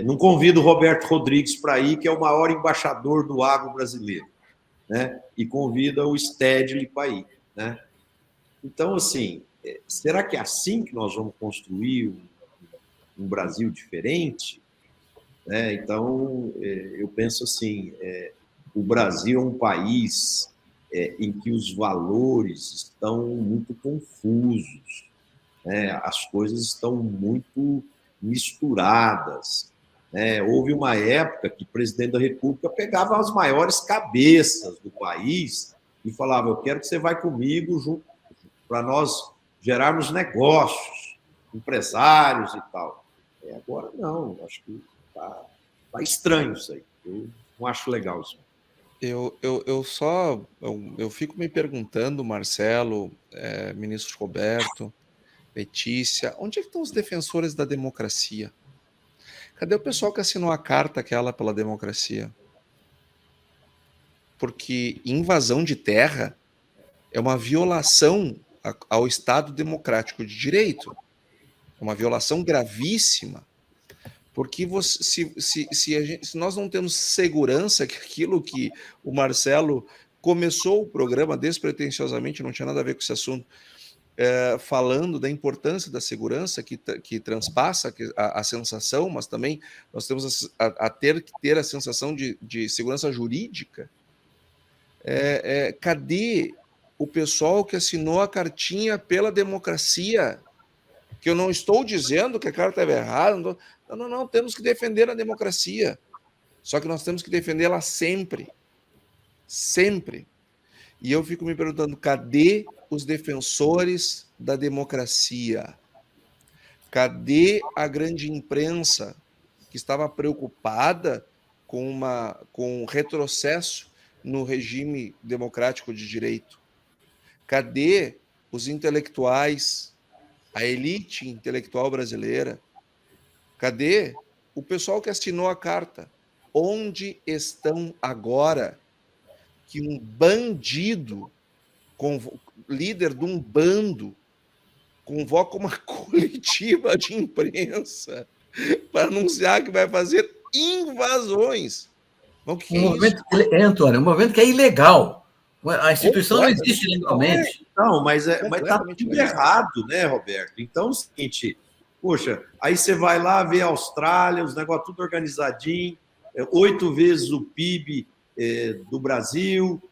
Não convido o Roberto Rodrigues para ir, que é o maior embaixador do agro brasileiro, né? E convida o Stedley para ir, né? Então, assim, será que é assim que nós vamos construir um Brasil diferente? né? Então, eu penso assim, o Brasil é um país em que os valores estão muito confusos, né? As coisas estão muito misturadas, né? Houve uma época que o presidente da República pegava as maiores cabeças do país e falava: eu quero que você vá comigo junto para nós gerarmos negócios, empresários e tal. Agora não, acho que tá estranho isso aí. Eu não acho legal isso. Eu fico me perguntando, Marcelo, ministro Roberto, Letícia, onde é que estão os defensores da democracia? Cadê o pessoal que assinou a carta aquela pela democracia? Porque invasão de terra é uma violação ao Estado democrático de direito. É uma violação gravíssima. Porque se nós não temos segurança que aquilo que o Marcelo começou o programa despretensiosamente, não tinha nada a ver com esse assunto, falando da importância da segurança que transpassa a sensação, mas também nós temos a ter que ter a sensação de segurança jurídica. Cadê o pessoal que assinou a cartinha pela democracia? Que eu não estou dizendo que a carta estava errada, não, temos que defender a democracia. Só que nós temos que defendê-la sempre. Sempre. E eu fico me perguntando, cadê os defensores da democracia? Cadê a grande imprensa que estava preocupada com um retrocesso no regime democrático de direito? Cadê os intelectuais, a elite intelectual brasileira? Cadê o pessoal que assinou a carta? Onde estão agora que um bandido, líder de um bando, convoca uma coletiva de imprensa para anunciar que vai fazer invasões? O que é isso? Antônio, um movimento que é ilegal. A instituição não existe legalmente. Não, mas está tudo errado, né, Roberto? Então é o seguinte, poxa, aí você vai lá ver a Austrália, os negócios tudo organizadinho, 8 vezes o PIB do Brasil,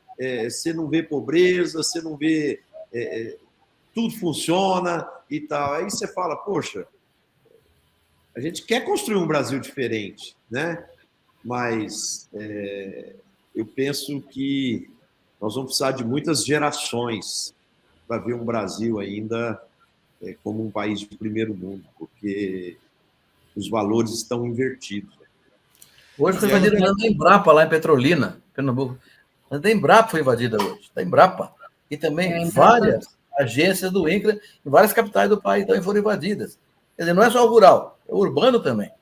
você não vê pobreza, você não vê... tudo funciona e tal. Aí você fala, poxa, a gente quer construir um Brasil diferente, né? Mas eu penso que nós vamos precisar de muitas gerações para ver um Brasil ainda como um país de primeiro mundo, porque os valores estão invertidos. Hoje foi invadida a Embrapa, lá em Petrolina, Pernambuco. A Embrapa foi invadida hoje, da Embrapa. E também várias agências do INCRA em várias capitais do país também foram invadidas. Quer dizer, não é só o rural, é o urbano também.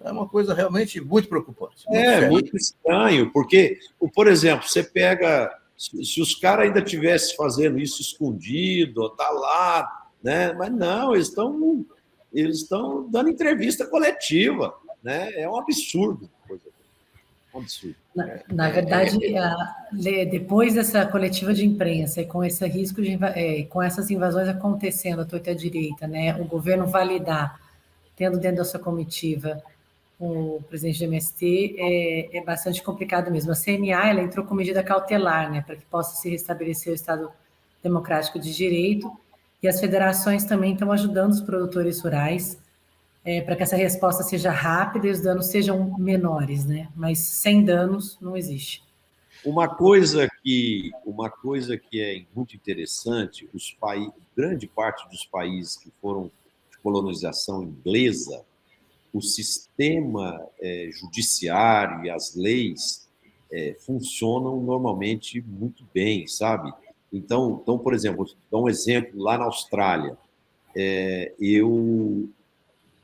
É uma coisa realmente muito preocupante. Muito estranho, porque, por exemplo, você pega... Se os caras ainda estivessem fazendo isso escondido, tá lá, né? Mas não, eles estão dando entrevista coletiva, né? É um absurdo. Um absurdo. Na verdade, depois dessa coletiva de imprensa e com esse risco com essas invasões acontecendo à torta e à direita, né? O governo validar, tendo dentro da sua comitiva o presidente do MST, é bastante complicado mesmo. A CNA ela entrou com medida cautelar, né, para que possa se restabelecer o Estado democrático de direito, e as federações também estão ajudando os produtores rurais para que essa resposta seja rápida e os danos sejam menores, né? Mas sem danos não existe. Uma coisa que é muito interessante, grande parte dos países que foram de colonização inglesa, o sistema judiciário e as leis funcionam normalmente muito bem, sabe? Então, por exemplo, vou dar um exemplo lá na Austrália. Eu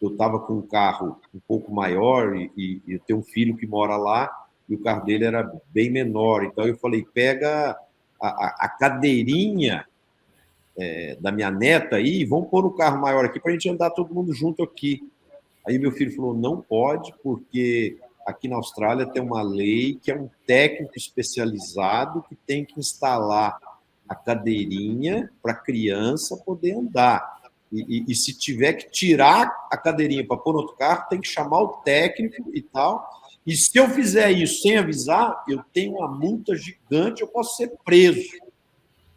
estava com um carro um pouco maior e eu tenho um filho que mora lá e o carro dele era bem menor. Então, eu falei, pega a cadeirinha da minha neta aí e vamos pôr no carro maior aqui para a gente andar todo mundo junto aqui. Aí meu filho falou, não pode, porque aqui na Austrália tem uma lei que é um técnico especializado que tem que instalar a cadeirinha para a criança poder andar. E se tiver que tirar a cadeirinha para pôr no outro carro, tem que chamar o técnico e tal. E se eu fizer isso sem avisar, eu tenho uma multa gigante, eu posso ser preso.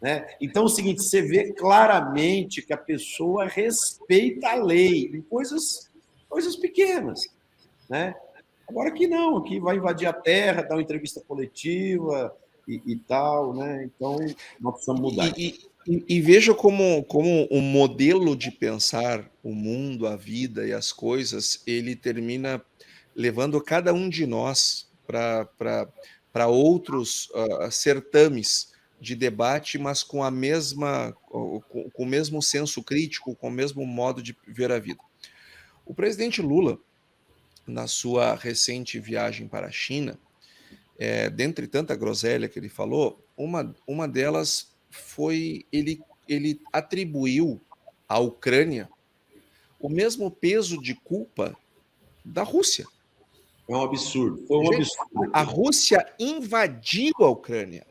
Né? Então, é o seguinte, você vê claramente que a pessoa respeita a lei em coisas pequenas. Né? Agora que não, aqui vai invadir a terra, dar uma entrevista coletiva e tal. Né? Então, nós precisamos mudar. E veja como o modelo de pensar o mundo, a vida e as coisas, ele termina levando cada um de nós para outros certames de debate, mas com o mesmo senso crítico, com o mesmo modo de ver a vida. O presidente Lula, na sua recente viagem para a China, dentre tanta groselha que ele falou, uma delas foi ele atribuiu à Ucrânia o mesmo peso de culpa da Rússia. É um absurdo. Foi um absurdo. A Rússia invadiu a Ucrânia.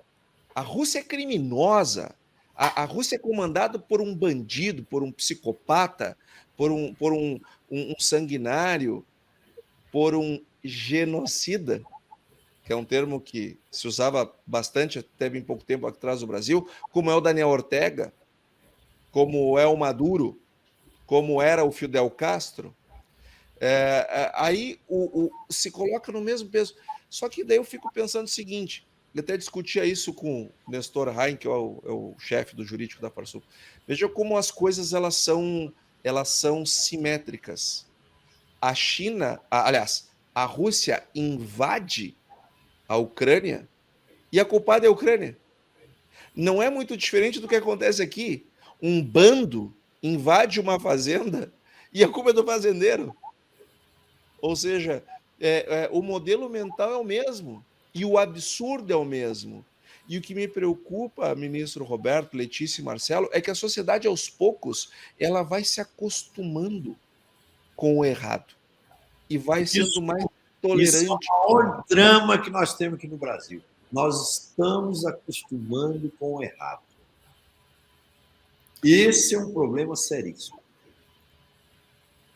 A Rússia é criminosa. A Rússia é comandada por um bandido, por um psicopata, por um sanguinário, por um genocida, que é um termo que se usava bastante até bem pouco tempo atrás no Brasil, como é o Daniel Ortega, como é o Maduro, como era o Fidel Castro. Aí se coloca no mesmo peso. Só que daí eu fico pensando o seguinte, eu até discutia isso com o Nestor Rain, que é o chefe do jurídico da Farsul. Veja como as coisas elas são simétricas. A China, aliás, a Rússia invade a Ucrânia e a culpada é a Ucrânia. Não é muito diferente do que acontece aqui. Um bando invade uma fazenda e a culpa é do fazendeiro. Ou seja, o modelo mental é o mesmo e o absurdo é o mesmo. E o que me preocupa, ministro Roberto, Letícia e Marcelo, é que a sociedade, aos poucos, ela vai se acostumando com o errado e vai sendo mais tolerante. Isso é o maior drama que nós temos aqui no Brasil. Nós estamos acostumando com o errado. Esse é um problema seríssimo.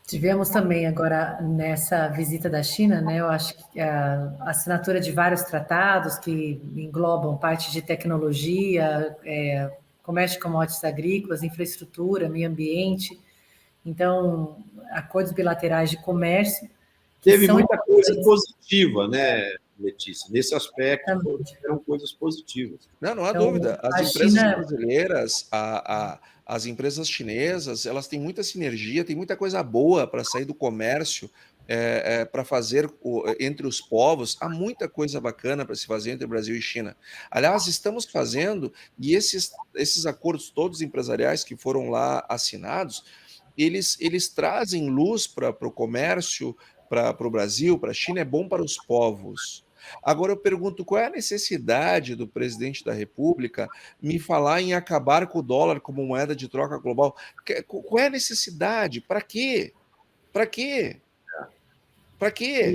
Tivemos também agora nessa visita da China, né? Eu acho que a assinatura de vários tratados que englobam parte de tecnologia, comércio de commodities agrícolas, infraestrutura, meio ambiente. Então, acordos bilaterais de comércio. Teve muita coisa positiva, né, Letícia? Nesse aspecto, eram coisas positivas. Não há dúvida. As empresas brasileiras, as empresas chinesas, elas têm muita sinergia, tem muita coisa boa para sair do comércio, para fazer entre os povos. Há muita coisa bacana para se fazer entre Brasil e China. Aliás, estamos fazendo, e esses acordos todos empresariais que foram lá assinados, eles trazem luz para o comércio, para o Brasil, para a China, é bom para os povos. Agora eu pergunto, qual é a necessidade do presidente da República me falar em acabar com o dólar como moeda de troca global? Qual é a necessidade? Para quê? Para quê? Para quê?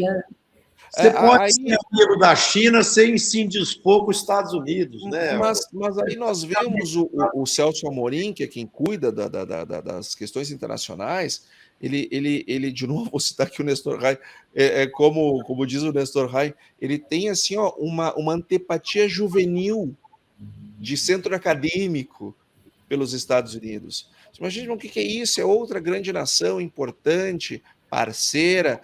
Você pode ser amigo da China sem se indispor com os Estados Unidos, né? Mas aí nós vemos o Celso Amorim, que é quem cuida das questões internacionais. Ele de novo, vou citar aqui o Nestor Rain, como diz o Nestor Rain, ele tem assim, uma antipatia juvenil de centro acadêmico pelos Estados Unidos. Imagina o que é isso? É outra grande nação importante, parceira.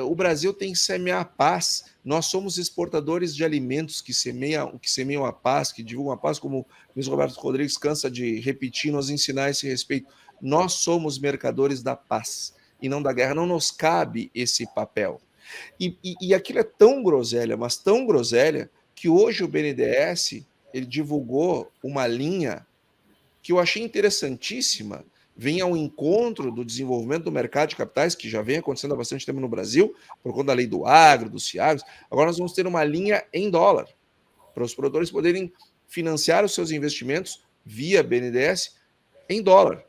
O Brasil tem que semear a paz. Nós somos exportadores de alimentos que semeiam a paz, que divulgam a paz, como o ministro Roberto Rodrigues cansa de repetir, nos ensinar esse respeito. Nós somos mercadores da paz e não da guerra. Não nos cabe esse papel. E aquilo é tão groselha, mas tão groselha, que hoje o BNDES ele divulgou uma linha que eu achei interessantíssima, vem ao encontro do desenvolvimento do mercado de capitais, que já vem acontecendo há bastante tempo no Brasil, por conta da lei do agro, dos CIAGs. Agora nós vamos ter uma linha em dólar, para os produtores poderem financiar os seus investimentos via BNDES em dólar.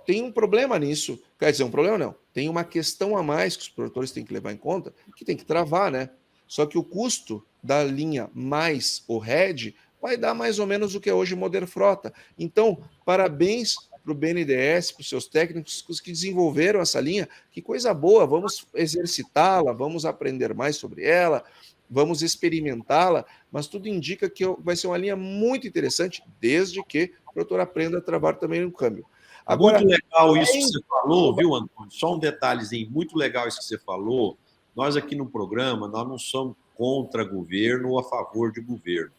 Tem um problema nisso, quer dizer, um problema não, tem uma questão a mais que os produtores têm que levar em conta, que tem que travar, né? Só que o custo da linha mais o hedge vai dar mais ou menos o que é hoje o Moder Frota. Então, parabéns para o BNDES, para os seus técnicos os que desenvolveram essa linha. Que coisa boa, vamos exercitá-la, vamos aprender mais sobre ela, vamos experimentá-la, mas tudo indica que vai ser uma linha muito interessante, desde que o produtor aprenda a travar também no câmbio. Agora, muito legal isso que você falou, viu, Antônio? Só um detalhezinho, muito legal isso que você falou. Nós aqui no programa, nós não somos contra governo ou a favor de governo.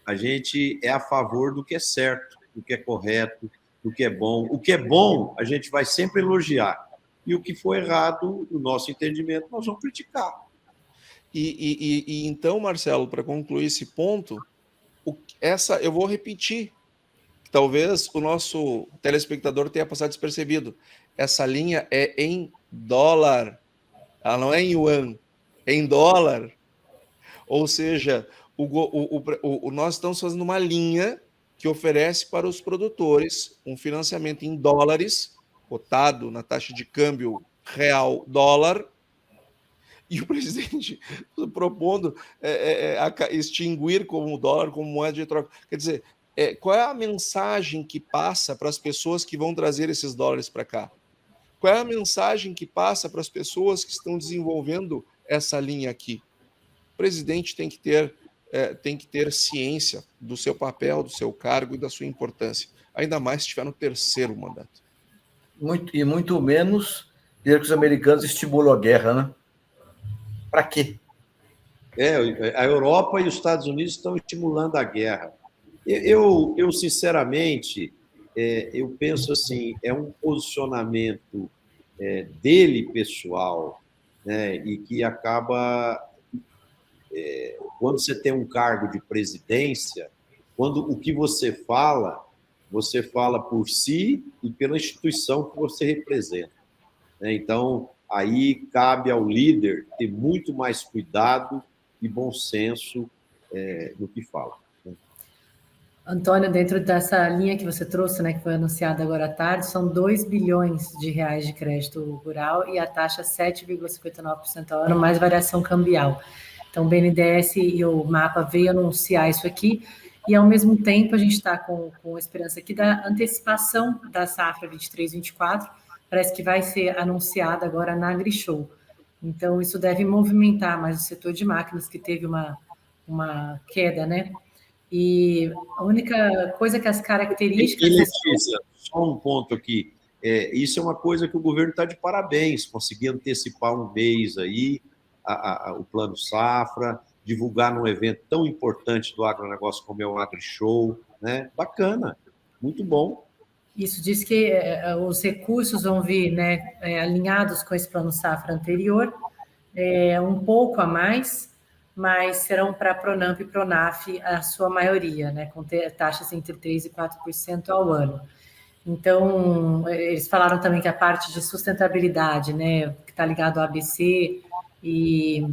A gente é a favor do que é certo, do que é correto, do que é bom. O que é bom, a gente vai sempre elogiar. E o que for errado, no nosso entendimento, nós vamos criticar. E então, Marcelo, para concluir esse ponto, eu vou repetir, talvez o nosso telespectador tenha passado despercebido. Essa linha é em dólar, ela não é em yuan, é em dólar. Ou seja, nós estamos fazendo uma linha que oferece para os produtores um financiamento em dólares, cotado na taxa de câmbio real-dólar, e o presidente propondo extinguir como o dólar como moeda de troca. Quer dizer, qual é a mensagem que passa para as pessoas que vão trazer esses dólares para cá? Qual é a mensagem que passa para as pessoas que estão desenvolvendo essa linha aqui? O presidente tem que ter ciência do seu papel, do seu cargo e da sua importância, ainda mais se estiver no terceiro mandato. Muito menos dizer que os americanos estimulam a guerra, né? Para quê? A Europa e os Estados Unidos estão estimulando a guerra. Eu sinceramente, eu penso assim, é um posicionamento dele, pessoal, né, e que acaba... quando você tem um cargo de presidência, quando o que você fala por si e pela instituição que você representa. Então, aí cabe ao líder ter muito mais cuidado e bom senso no que fala. Antônio, dentro dessa linha que você trouxe, né, que foi anunciada agora à tarde, são 2 bilhões de reais de crédito rural e a taxa 7,59% ao ano, mais variação cambial. Então, o BNDES e o MAPA veio anunciar isso aqui, e, ao mesmo tempo, a gente está com a esperança aqui da antecipação da safra 23-24, parece que vai ser anunciada agora na AgriShow. Então, isso deve movimentar mais o setor de máquinas, que teve uma queda, né? E a única coisa que as características... Letícia, só um ponto aqui. Isso é uma coisa que o governo está de parabéns, conseguir antecipar um mês aí, o Plano Safra, divulgar num evento tão importante do agronegócio como é o AgriShow, né? Bacana, muito bom. Isso diz que os recursos vão vir, né, alinhados com esse Plano Safra anterior, um pouco a mais, mas serão para a Pronamp e Pronaf a sua maioria, né, com taxas entre 3% e 4% ao ano. Então, eles falaram também que a parte de sustentabilidade, né, que está ligado ao ABC, e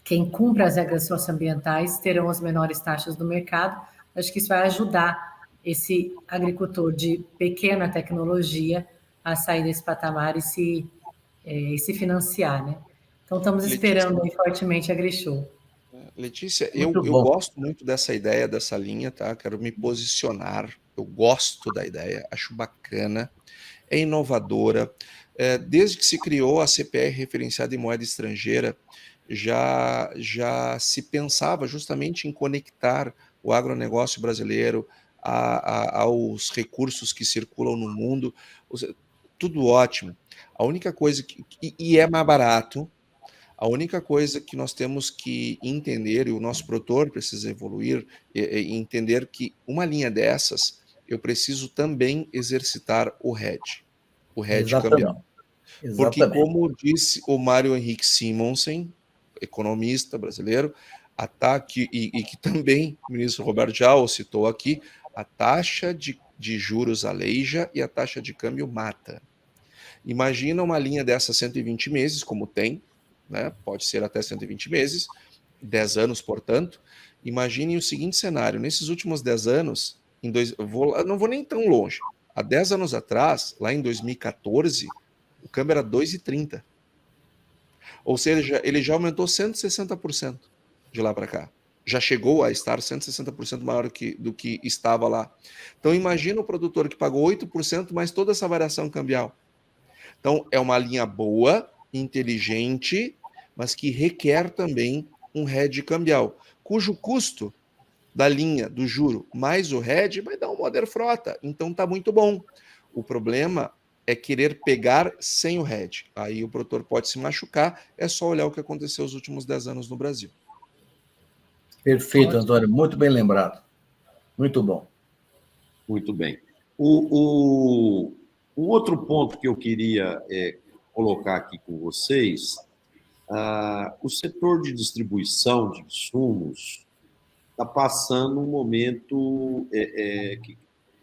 quem cumpre as regras socioambientais terão as menores taxas do mercado. Acho que isso vai ajudar esse agricultor de pequena tecnologia a sair desse patamar e se financiar, né? Então, estamos esperando aí fortemente a AgriShow. Letícia, eu gosto muito dessa ideia, dessa linha, tá? Quero me posicionar. Eu gosto da ideia, acho bacana, é inovadora. Desde que se criou a CPR referenciada em moeda estrangeira, já se pensava justamente em conectar o agronegócio brasileiro aos recursos que circulam no mundo. Tudo ótimo. A única coisa e é mais barato. A única coisa que nós temos que entender, e o nosso produtor precisa evoluir, e entender que uma linha dessas, eu preciso também exercitar o hedge cambial. Porque, como disse o Mário Henrique Simonsen, economista brasileiro, e que também o ministro Roberto já o citou aqui, a taxa de juros aleija e a taxa de câmbio mata. Imagina uma linha dessa 120 meses, como tem, né? Pode ser até 120 meses, 10 anos, portanto. Imagine o seguinte cenário: nesses últimos 10 anos, não vou nem tão longe, há 10 anos atrás, lá em 2014, o câmbio era 2,30. Ou seja, ele já aumentou 160% de lá para cá. já chegou a estar 160% maior do que estava lá. Então, imagina o produtor que pagou 8% mais toda essa variação cambial. Então, é uma linha boa, inteligente, mas que requer também um hedge cambial, cujo custo da linha do juro mais o hedge vai dar um Oder Frota. Então, está muito bom. O problema é querer pegar sem o hedge. Aí o produtor pode se machucar, é só olhar o que aconteceu nos últimos 10 anos no Brasil. Perfeito, Antônio, muito bem lembrado. Muito bom. Muito bem. Um outro ponto que eu queria colocar aqui com vocês, o setor de distribuição de insumos está passando um momento que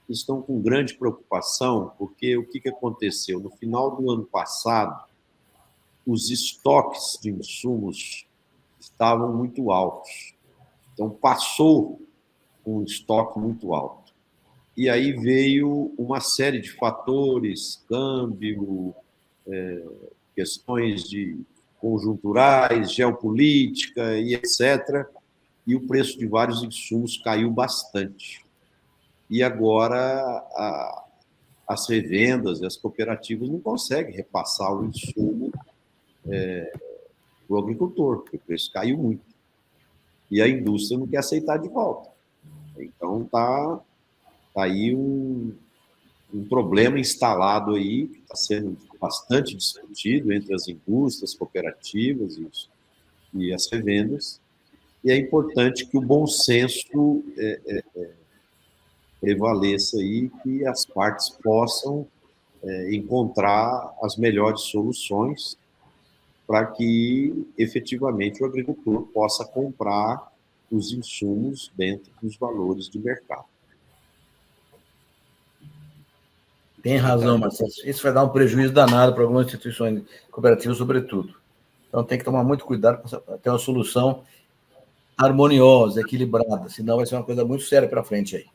estão com grande preocupação, porque o que aconteceu? No final do ano passado, os estoques de insumos estavam muito altos. Então, passou um estoque muito alto. E aí veio uma série de fatores, câmbio, questões de conjunturais, geopolítica e etc., e o preço de vários insumos caiu bastante. E agora as revendas e as cooperativas não conseguem repassar o insumo para o agricultor, porque o preço caiu muito. E a indústria não quer aceitar de volta. Então, está aí um problema instalado aí, que está sendo bastante discutido entre as indústrias, cooperativas e as revendas. E é importante que o bom senso prevaleça aí, que as partes possam encontrar as melhores soluções para que, efetivamente, o agricultor possa comprar os insumos dentro dos valores de mercado. Tem razão, Marcelo. Isso vai dar um prejuízo danado para algumas instituições cooperativas, sobretudo. Então, tem que tomar muito cuidado para ter uma solução harmoniosa, equilibrada, senão vai ser uma coisa muito séria para frente aí.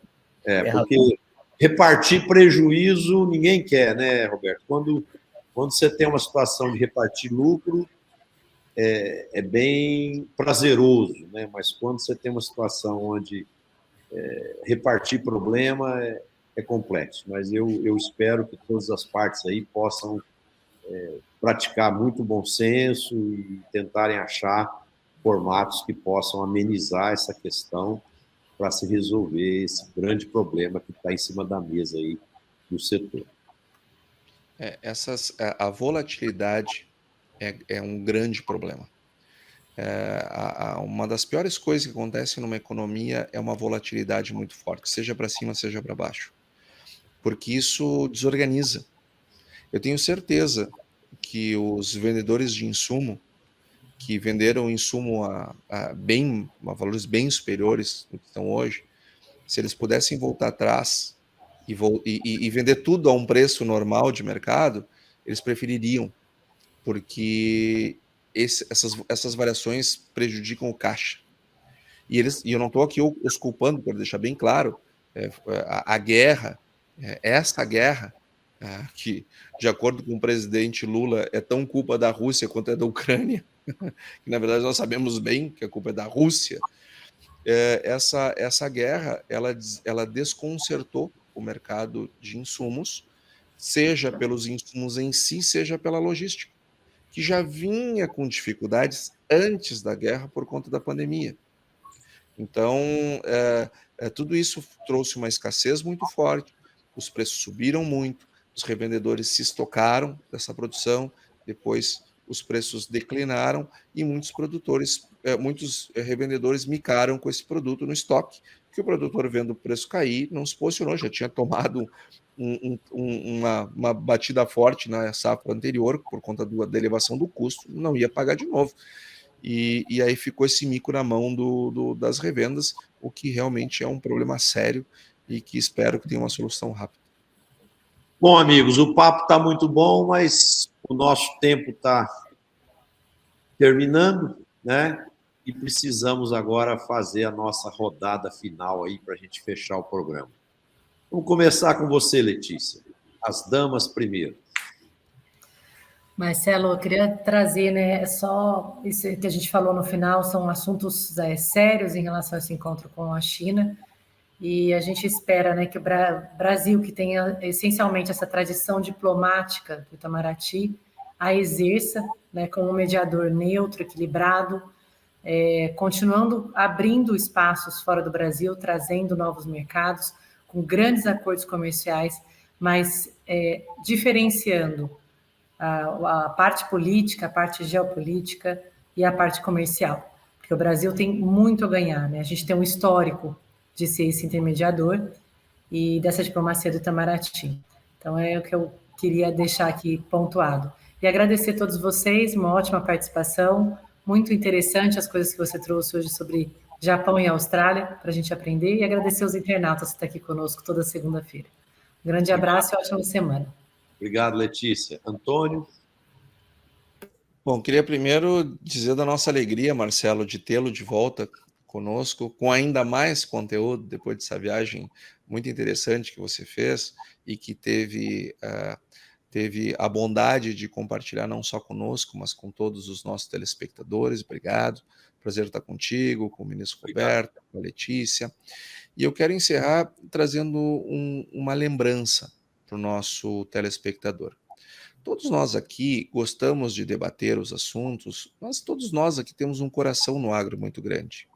Porque repartir prejuízo ninguém quer, né, Roberto? Quando você tem uma situação de repartir lucro, é bem prazeroso, né? Mas quando você tem uma situação onde repartir problema é complexo. Mas eu espero que todas as partes aí possam praticar muito bom senso e tentarem achar formatos que possam amenizar essa questão para se resolver esse grande problema que está em cima da mesa aí do setor. A volatilidade é um grande problema. Uma das piores coisas que acontece numa economia é uma volatilidade muito forte, seja para cima, seja para baixo, porque isso desorganiza. Eu tenho certeza que os vendedores de insumo, que venderam insumo a valores bem superiores do que estão hoje, se eles pudessem voltar atrás e vender tudo a um preço normal de mercado, eles prefeririam, porque essas variações prejudicam o caixa. E eu não estou aqui os culpando, quero deixar bem claro, a guerra, essa guerra, que, de acordo com o presidente Lula, é tão culpa da Rússia quanto é da Ucrânia, que na verdade nós sabemos bem que a culpa é da Rússia. Essa guerra, ela desconcertou o mercado de insumos, seja pelos insumos em si, seja pela logística, que já vinha com dificuldades antes da guerra por conta da pandemia. Então, tudo isso trouxe uma escassez muito forte, os preços subiram muito, os revendedores se estocaram dessa produção, depois os preços declinaram e muitos revendedores micaram com esse produto no estoque, que o produtor, vendo o preço cair, não se posicionou, já tinha tomado uma batida forte na safra anterior por conta da elevação do custo, não ia pagar de novo. E aí ficou esse mico na mão das revendas, o que realmente é um problema sério e que espero que tenha uma solução rápida. Bom, amigos, o papo está muito bom, mas o nosso tempo está terminando, né? E precisamos agora fazer a nossa rodada final aí para a gente fechar o programa. Vamos começar com você, Letícia. As damas primeiro. Marcelo, eu queria trazer, né, só isso que a gente falou no final, são assuntos sérios em relação a esse encontro com a China, e a gente espera, né, que o Brasil, que tem essencialmente essa tradição diplomática do Itamaraty, a exerça, né, como mediador neutro, equilibrado, continuando abrindo espaços fora do Brasil, trazendo novos mercados, com grandes acordos comerciais, mas diferenciando a parte política, a parte geopolítica e a parte comercial, porque o Brasil tem muito a ganhar, né? A gente tem um histórico de ser esse intermediador e dessa diplomacia do Itamaraty. Então, é o que eu queria deixar aqui pontuado. E agradecer a todos vocês, uma ótima participação, muito interessante as coisas que você trouxe hoje sobre Japão e Austrália, para a gente aprender, e agradecer aos internautas que estão aqui conosco toda segunda-feira. Um grande abraço e ótima semana. Obrigado, Letícia. Antônio? Bom, queria primeiro dizer da nossa alegria, Marcelo, de tê-lo de volta conosco, com ainda mais conteúdo depois dessa viagem muito interessante que você fez e que teve a bondade de compartilhar não só conosco, mas com todos os nossos telespectadores. Obrigado. Prazer estar contigo, com o ministro Roberto, com a Letícia. E eu quero encerrar trazendo uma lembrança para o nosso telespectador. Todos nós aqui gostamos de debater os assuntos, mas todos nós aqui temos um coração no agro muito grande.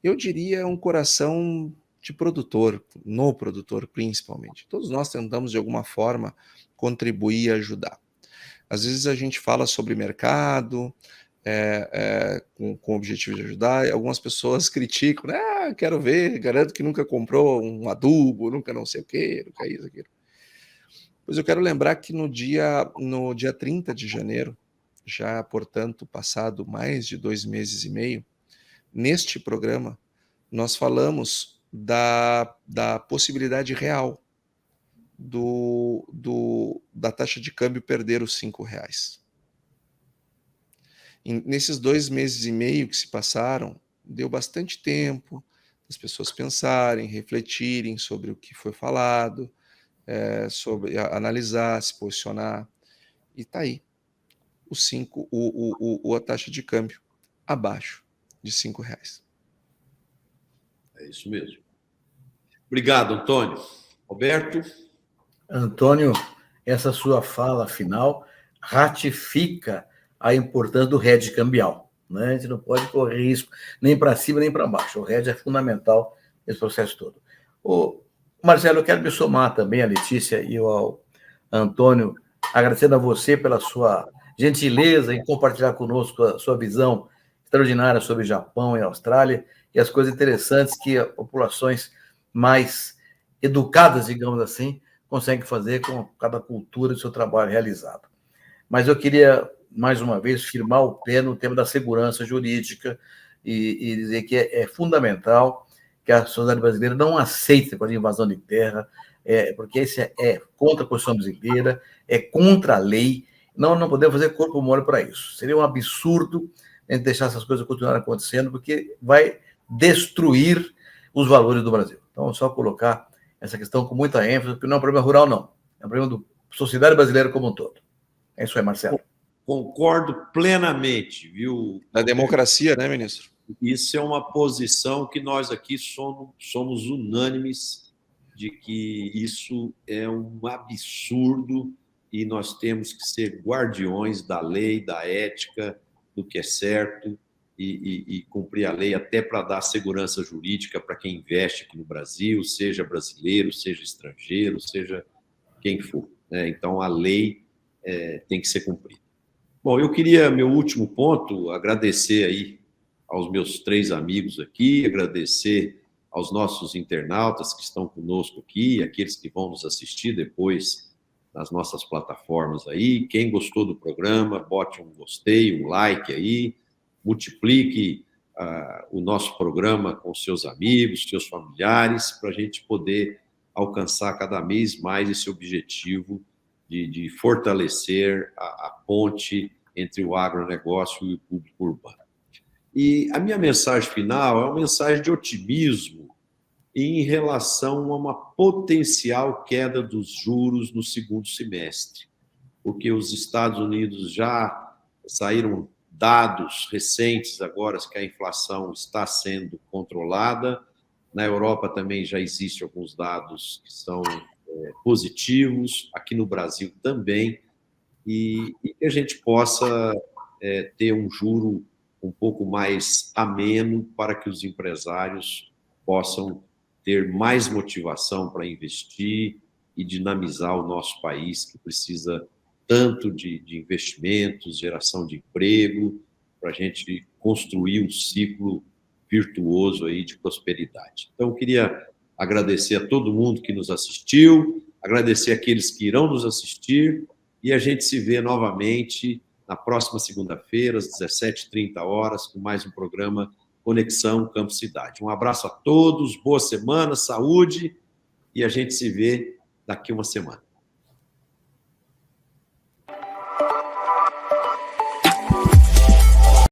Eu diria um coração de produtor, no produtor principalmente. Todos nós tentamos de alguma forma contribuir e ajudar. Às vezes a gente fala sobre mercado, com o objetivo de ajudar, e algumas pessoas criticam, né? Quero ver, garanto que nunca comprou um adubo, nunca não sei o quê, nunca isso, aquilo. Pois eu quero lembrar que no dia 30 de janeiro, já, portanto, passado mais de 2 meses e meio, neste programa, nós falamos da possibilidade real da taxa de câmbio perder os R$5. Nesses 2 meses e meio que se passaram, deu bastante tempo as pessoas pensarem, refletirem sobre o que foi falado, sobre analisar, se posicionar, e está aí a taxa de câmbio abaixo de R$5. É isso mesmo. Obrigado, Antônio. Roberto? Antônio, essa sua fala final ratifica a importância do hedge cambial, né? A gente não pode correr risco nem para cima nem para baixo. O hedge é fundamental nesse processo todo. Marcelo, eu quero me somar também à Letícia e ao Antônio, agradecendo a você pela sua gentileza em compartilhar conosco a sua visão extraordinária sobre Japão e Austrália e as coisas interessantes que as populações mais educadas, digamos assim, conseguem fazer com cada cultura do seu trabalho realizado. Mas eu queria, mais uma vez, firmar o pé no tema da segurança jurídica e dizer que é fundamental que a sociedade brasileira não aceite a invasão de terra, porque isso é contra a Constituição brasileira, é contra a lei. Não podemos fazer corpo mole para isso. Seria um absurdo a gente deixar essas coisas continuarem acontecendo, porque vai destruir os valores do Brasil. Então, só colocar essa questão com muita ênfase, porque não é um problema rural, não. É um problema da sociedade brasileira como um todo. É isso aí, Marcelo. Concordo plenamente, viu? Da democracia, né, ministro? Isso é uma posição que nós aqui somos unânimes de que isso é um absurdo e nós temos que ser guardiões da lei, da ética, do que é certo e cumprir a lei até para dar segurança jurídica para quem investe aqui no Brasil, seja brasileiro, seja estrangeiro, seja quem for, né? Então, a lei tem que ser cumprida. Bom, eu queria, meu último ponto, agradecer aí aos meus 3 amigos aqui, agradecer aos nossos internautas que estão conosco aqui, aqueles que vão nos assistir depois nas nossas plataformas aí. Quem gostou do programa, bote um gostei, um like aí, multiplique o nosso programa com seus amigos, seus familiares, para a gente poder alcançar cada vez mais esse objetivo de fortalecer a ponte entre o agronegócio e o público urbano. E a minha mensagem final é uma mensagem de otimismo em relação a uma potencial queda dos juros no segundo semestre. porque os Estados Unidos já saíram dados recentes agora que a inflação está sendo controlada. Na Europa também já existem alguns dados que são positivos, aqui no Brasil também, e que a gente possa ter um juro um pouco mais ameno para que os empresários possam ter mais motivação para investir e dinamizar o nosso país, que precisa tanto de investimentos, geração de emprego, para a gente construir um ciclo virtuoso aí de prosperidade. Então, eu queria agradecer a todo mundo que nos assistiu, agradecer aqueles que irão nos assistir, e a gente se vê novamente na próxima segunda-feira, às 17h30, com mais um programa Conexão Campo Cidade. Um abraço a todos, boa semana, saúde, e a gente se vê daqui uma semana.